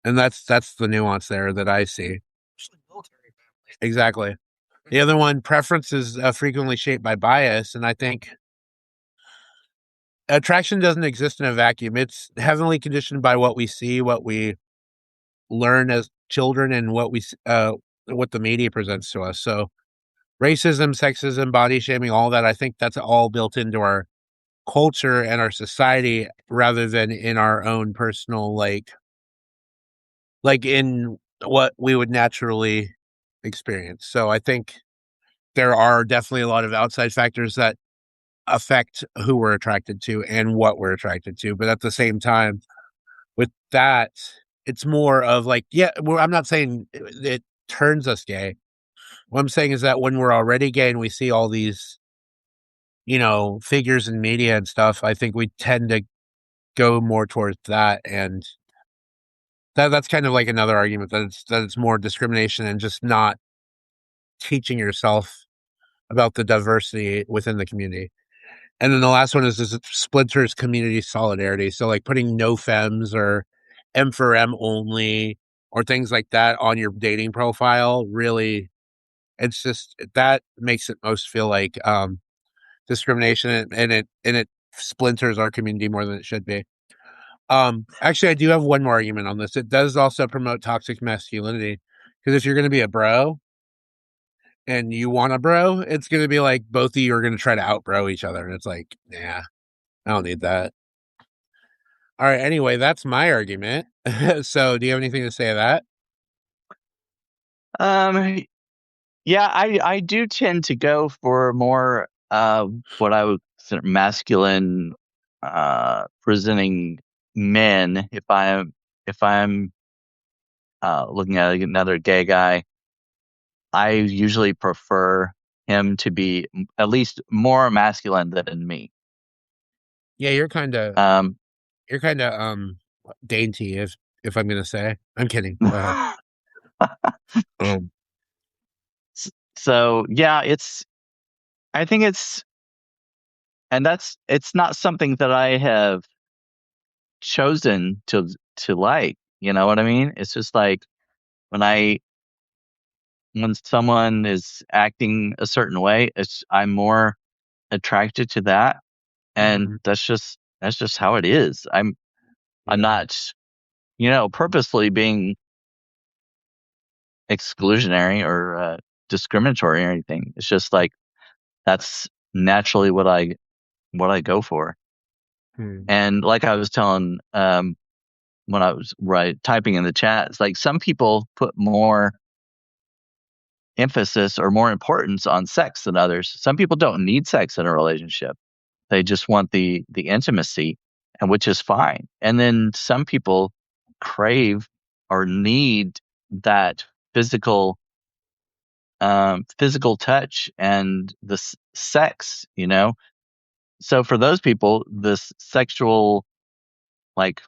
And that's the nuance there that I see. Especially military families. Exactly. The other one, preference is frequently shaped by bias, and I think attraction doesn't exist in a vacuum. It's heavily conditioned by what we see, what we learn as children, and what the media presents to us. So racism, sexism, body shaming, all that. I think that's all built into our culture and our society rather than in our own personal like in what we would naturally experience. So I think there are definitely a lot of outside factors that affect who we're attracted to and what we're attracted to. But at the same time, with that, it's more of like, yeah, well, I'm not saying it turns us gay. What I'm saying is that when we're already gay and we see all these, figures in media and stuff, I think we tend to go more towards that. And that's kind of like another argument that it's more discrimination and just not teaching yourself about the diversity within the community. And then the last one is it splinters community solidarity. So like putting no femmes or M for M only or things like that on your dating profile, really, it's just that makes it most feel like discrimination, and it splinters our community more than it should be. Actually, I do have one more argument on this. It does also promote toxic masculinity because if you're going to be a bro and you want a bro, it's going to be like both of you are going to try to outbro each other, and it's like, nah, I don't need that. All right. Anyway, that's my argument. So, do you have anything to say to that? Um, yeah, I do tend to go for more what I would consider masculine presenting men if I'm looking at another gay guy. I usually prefer him to be at least more masculine than me. Yeah, you're kind of Um, dainty, if I'm gonna say. I'm kidding. Go ahead. Um, so yeah, I think it's not something that I have chosen to like. You know what I mean? It's just like when I when someone is acting a certain way, I'm more attracted to that, and mhm, that's just how it is. I'm yeah. not, purposely being exclusionary or discriminatory or anything. It's just like that's naturally what I go for. Hmm. And like I was telling when I was typing in the chat, it's like some people put more emphasis or more importance on sex than others. Some people don't need sex in a relationship. They just want the intimacy, and which is fine. And then some people crave or need that physical physical touch and the sex, So for those people, this like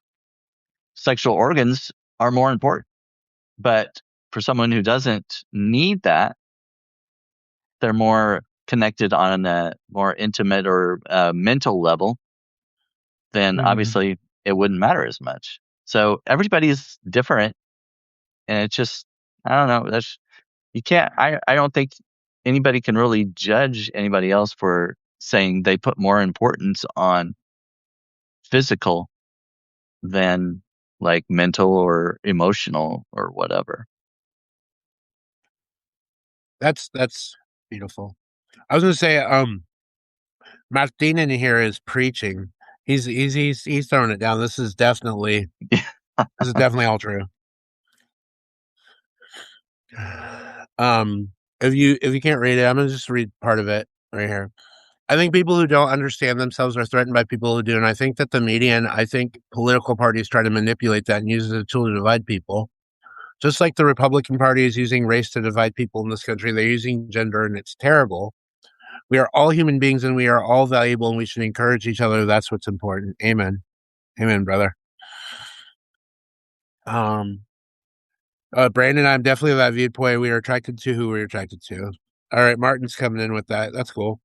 sexual organs are more important. But for someone who doesn't need that, they're more connected on a more intimate or mental level, then Mhm. obviously it wouldn't matter as much. So everybody's different, and it's just I don't know. That's you can't. I don't think anybody can really judge anybody else for saying they put more importance on physical than like mental or emotional or whatever. That's beautiful. I was gonna say, Martin in here is preaching. He's throwing it down. This is definitely all true. Um, if you can't read it, I'm gonna just read part of it right here. I think people who don't understand themselves are threatened by people who do, and I think that the media and I think political parties try to manipulate that and use it as a tool to divide people. Just like the Republican Party is using race to divide people in this country, they're using gender, and it's terrible. We are all human beings, and we are all valuable, and we should encourage each other. That's what's important. Amen. Amen, brother. Um, Brandon, I'm definitely of that viewpoint. We are attracted to who we're attracted to. All right, Martin's coming in with that. That's cool.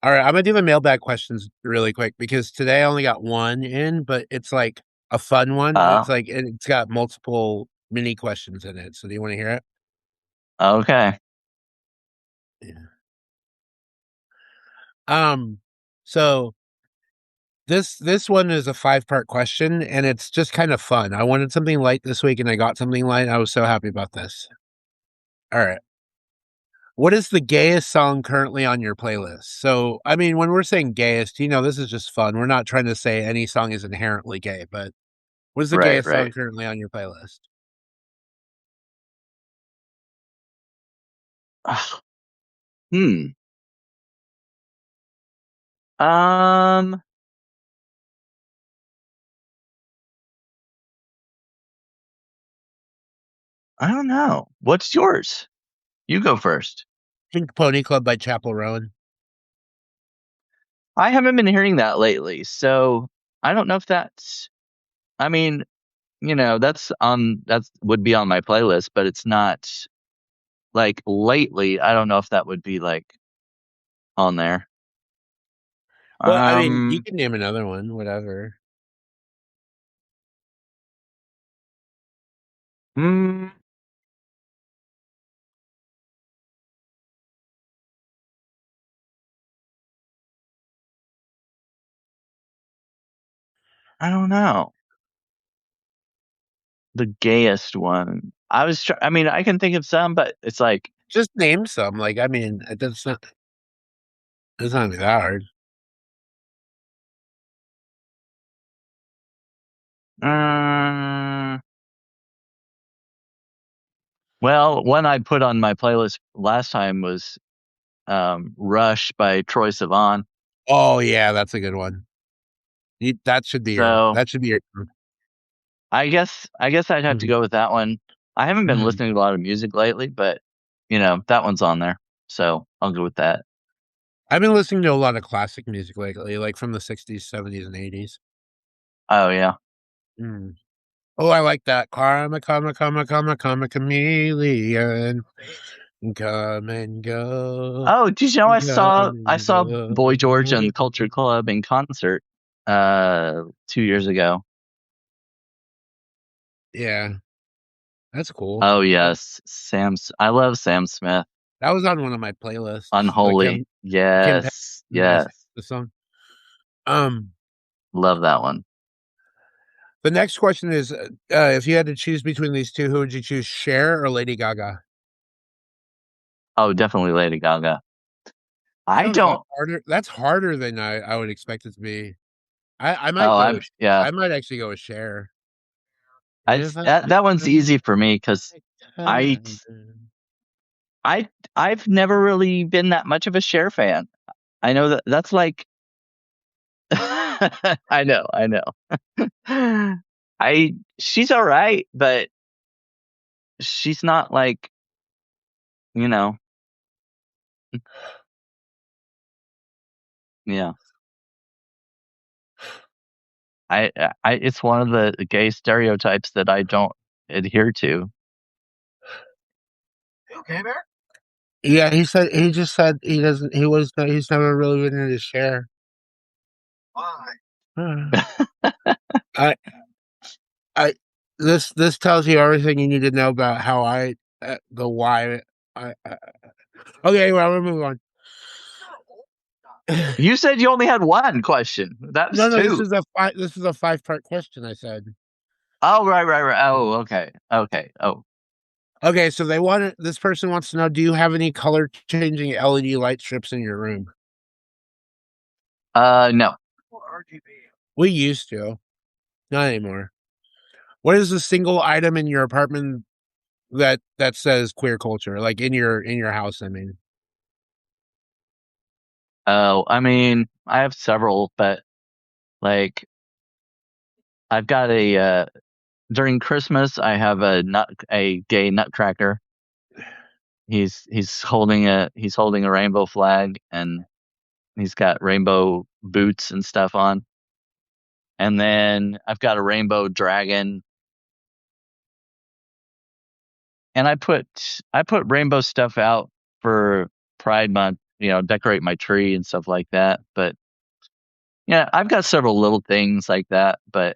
All right, I'm gonna do the mailbag questions really quick because today I only got one in, but it's like a fun one. Uh, It's got multiple mini questions in it. So do you want to hear it? okay. Yeah. Um, so this one is a 5-part question, and it's just kind of fun. I wanted something light this week, and I got something light. I was so happy about this. All right. What is the gayest song currently on your playlist? So, I mean, when we're saying gayest, this is just fun. We're not trying to say any song is inherently gay, but what is the Right, gayest song right. currently on your playlist? Hmm. Um, I don't know. What's yours? You go first. Pink Pony Club by Chapel Roan. I haven't been hearing that lately, so I don't know if that's. I mean, that's would be on my playlist, but it's not like lately. I don't know if that would be like on there. Well, I mean, you Um, can name another one, whatever. mm, I don't know. The gayest one. I mean, I can think of some, but it's like, Just name some. Like, I mean, it's not gonna be that hard. uh, well, one I put on my playlist last time was Rush by Troy Sivan. Oh yeah, that's a good one. That should be your. So That should be your. I guess I'd have to Mhm. go with that one. I haven't been Mhm. listening to a lot of music lately, but that one's on there. So I'll go with that. I've been listening to a lot of classic music lately, like from the 60s, 70s, and 80s. Oh yeah. Mm. Oh, I like that. Karma, chameleon. Come and go. Oh, did you know I saw go. Boy George and Culture Club in concert 2 years ago. Yeah. That's cool. Oh yes, I love Sam Smith. That was on one of my playlists. Unholy. Yes. Yes. The song. Love that one. The next question is, if you had to choose between these two, who would you choose, Cher or Lady Gaga? Oh, definitely Lady Gaga. That's harder than I would expect it to be. I might actually go with Cher. That one's easy for me because I've never really been that much of a Cher fan. I know that's like I know. She's all right, but she's not like, yeah. It's one of the gay stereotypes that I don't adhere to. Okay, Bear? Yeah, he just said he's never really been into Cher. Why? This tells you everything you need to know about how the why. Okay, well, we'll move on. You said you only had one question. That's no, two. This is a 5-part question. I said. Oh, right. Oh, okay. Oh. Okay, so this person wants to know, do you have any color changing LED light strips in your room? No. RGB. We used to. Not anymore. What is the single item in your apartment that says queer culture? Like in your house, I mean. Oh, I mean, I have several, but like I've got during Christmas I have a gay nutcracker. He's holding a rainbow flag, and he's got rainbow boots and stuff on. And then I've got a rainbow dragon. And I put rainbow stuff out for Pride Month, decorate my tree and stuff like that. But yeah, I've got several little things like that, but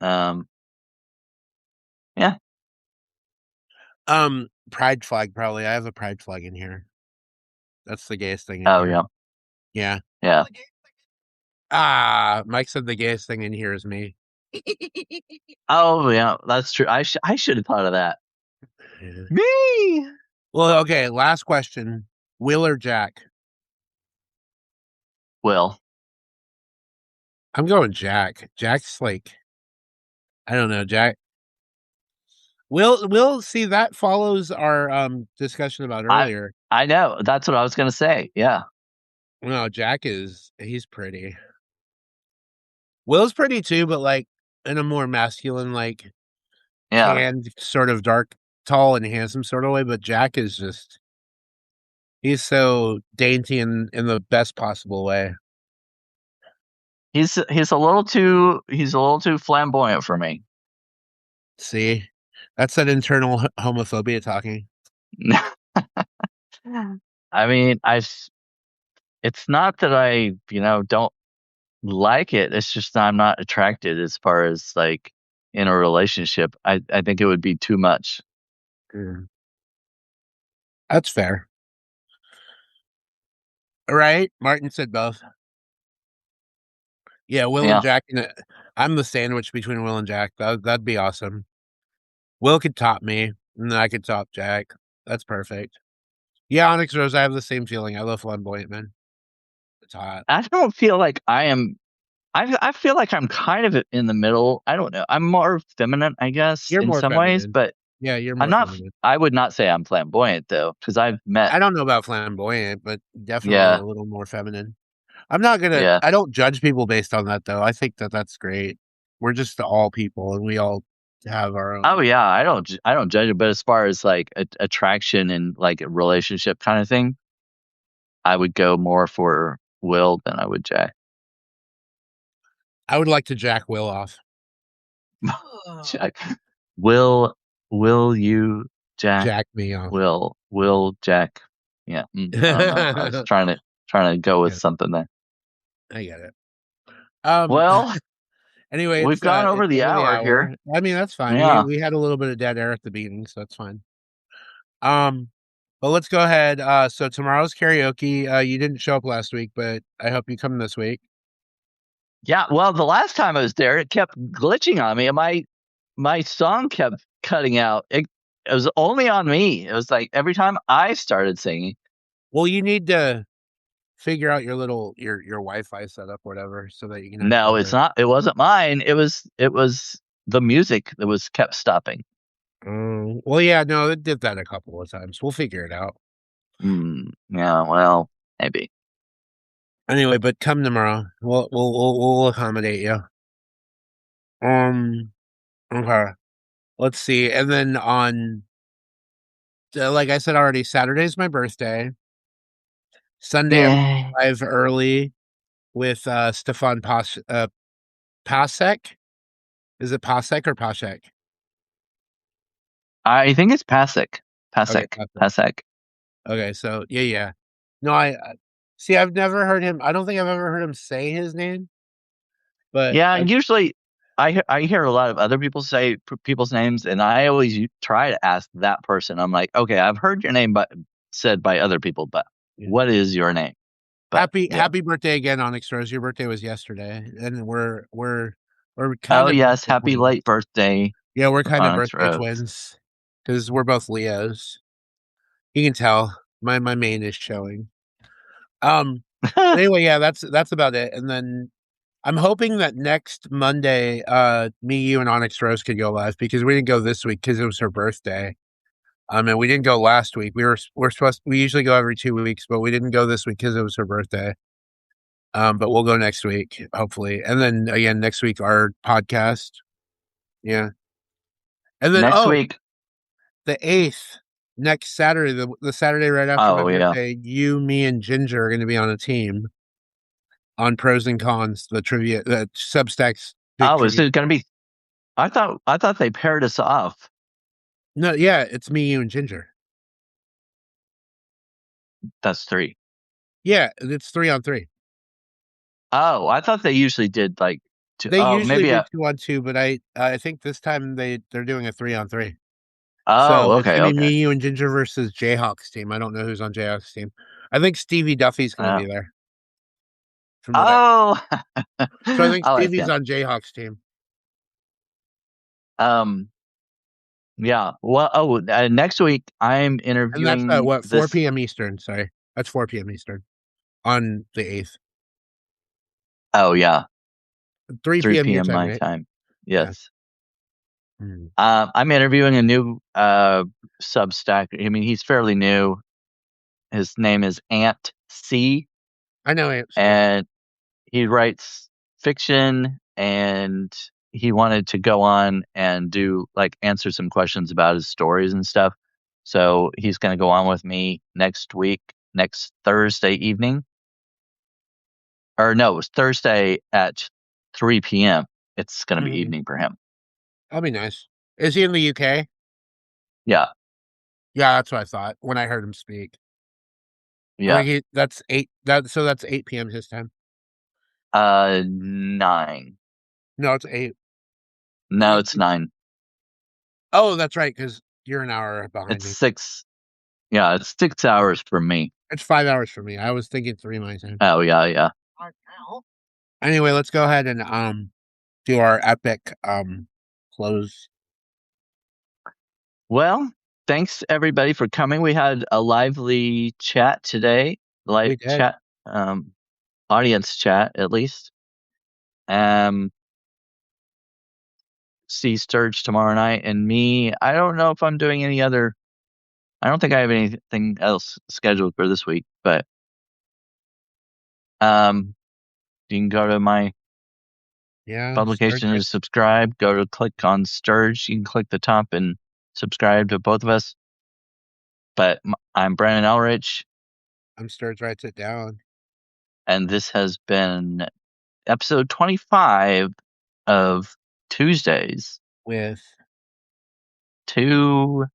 yeah. Pride flag, probably. I have a pride flag in here. That's the gayest thing in here. Yeah. Yeah. Mike said the gayest thing in here is me. Oh yeah, that's true. I should have thought of that. Yeah. Me. Well, okay, last question. Will or Jack? Will. I'm going Jack. Jack's like, I don't know, Jack. We'll see, that follows our discussion about earlier. I know. That's what I was gonna say. Yeah. No, Jack he's pretty. Will's pretty too, but like in a more masculine, like tanned, sort of dark, tall and handsome sort of way. But Jack is just, he's so dainty in the best possible way. He's a little too flamboyant for me. See, that's that internal homophobia talking. I mean, it's not that I, don't like it. It's just I'm not attracted as far as like in a relationship. I think it would be too much. That's fair. Right? Martin said both. Yeah, Will and Jack. I'm the sandwich between Will and Jack. That'd be awesome. Will could top me, and I could top Jack. That's perfect. Yeah, Onyx Rose, I have the same feeling. I love flamboyant men. It's hot. I don't feel like I am. I feel like I'm kind of in the middle. I don't know. I'm more feminine, I guess, in some ways, but yeah, you're more feminine. I would not say I'm flamboyant though, because I've met. I don't know about flamboyant, but definitely a little more feminine. I'm not gonna. I don't judge people based on that though. I think that's great. We're just all people, and we all to have our own. Oh yeah, I don't judge it, but as far as like attraction and like a relationship kind of thing, I would go more for Will than I would Jack. I would like to jack Will off. Jack. Will you Jack? Jack me off. Will Jack? Yeah, I don't know. I was trying to go with something there. I get it. Well, anyway, we've gone over the hour here. I mean, that's fine. Yeah. We had a little bit of dead air at the beginning, so that's fine. But let's go ahead. So tomorrow's karaoke. You didn't show up last week, but I hope you come this week. Yeah, well, the last time I was there, it kept glitching on me, and my song kept cutting out. It was only on me. It was like every time I started singing. Well, you need to figure out your little your Wi-Fi setup, or whatever, so that you can. No, it's not. It wasn't mine. It was the music that was kept stopping. Well, yeah, no, it did that a couple of times. We'll figure it out. Yeah, well, maybe. Anyway, but come tomorrow. We'll accommodate you. Okay. Let's see. And then on, like I said already, Saturday's my birthday. Sunday, I arrive early with Stefan Pasek. Is it Pasek or Pasek? I think it's Pasek. Pasek. Okay, so yeah. No, I see. I've never heard him. I don't think I've ever heard him say his name. But yeah, usually I hear a lot of other people say people's names, and I always try to ask that person. I'm like, okay, I've heard your name, but said by other people, but what is your name? But, happy birthday again, Onyx Rose. Your birthday was yesterday, and we're kind of. Oh yes, happy late birthday. Yeah, we're kind of birthday twins because we're both Leos. You can tell my mane is showing. Anyway, yeah, that's about it. And then I'm hoping that next Monday, me, you, and Onyx Rose could go live, because we didn't go this week because it was her birthday. And we didn't go last week. We usually go every 2 weeks, but we didn't go this week because it was her birthday. But we'll go next week, hopefully. And then again, next week, our podcast. Yeah. And then next week, the 8th, next Saturday, the Saturday right after my birthday, you, me, and Ginger are going to be on a team on Pros and Cons, the trivia, the Substacks. Is it going to be? I thought they paired us off. No, yeah, it's me, you, and Ginger. That's 3. Yeah, it's 3-on-3. Oh, I thought they usually did like 2. They usually do 2-on-2, but I think this time they're doing a 3-on-3. Oh, so okay. It's gonna be me, you, and Ginger versus Jayhawk's team. I don't know who's on Jayhawk's team. I think Stevie Duffy's gonna be there. So I think Stevie's on Jayhawk's team. Yeah. Well, next week I'm interviewing. And that's at 4 p.m. Eastern. Sorry, that's 4 p.m. Eastern on the 8th. Oh yeah. 3 p.m. my time. Yes. Yeah. I'm interviewing a new Substack. I mean, he's fairly new. His name is Ant C. I know Ant C. And he writes fiction, and he wanted to go on and answer some questions about his stories and stuff. So he's going to go on with me next Thursday evening. Or no, it's Thursday at 3 p.m. It's going to be evening for him. That'll be nice. Is he in the UK? Yeah. Yeah, that's what I thought when I heard him speak. Yeah. That's 8 p.m. his time. 9. No, it's 8. No, it's 9. Oh, that's right, because you're an hour behind me. It's 6. Yeah, it's 6 hours for me. It's 5 hours for me. I was thinking 3 my time. Oh, yeah. Anyway, let's go ahead and do our epic close. Well, thanks everybody for coming. We had a lively chat today. Live chat, audience chat at least. See Sturge tomorrow night, and me. I don't know if I'm doing any other. I don't think I have anything else scheduled for this week, but you can go to my Yeah. publication Sturge. is subscribe. Go to click on Sturge. You can click the top and subscribe to both of us. But I'm Brandon Elrich, I'm Sturge Writes It Down. and this has been episode 25 of Tuesdays With Two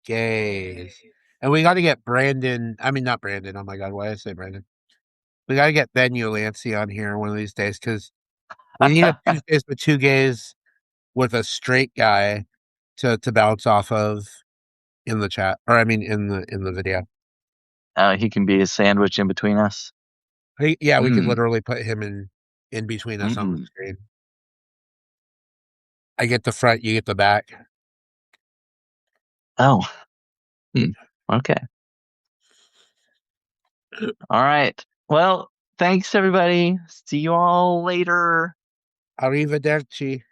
gays. And we got to get Brandon. I mean, not Brandon. Oh my God. Why did I say Brandon? We got to get Ben Ulancy on here one of these days because we need a Tuesdays with two gays with a straight guy to bounce off of in the chat, or I mean in the video. He can be a sandwich in between us. Yeah, we could Mm. literally put him in between us on the screen. I get the front, you get the back. Oh. Okay. All right. Well, thanks everybody. See you all later. Arrivederci.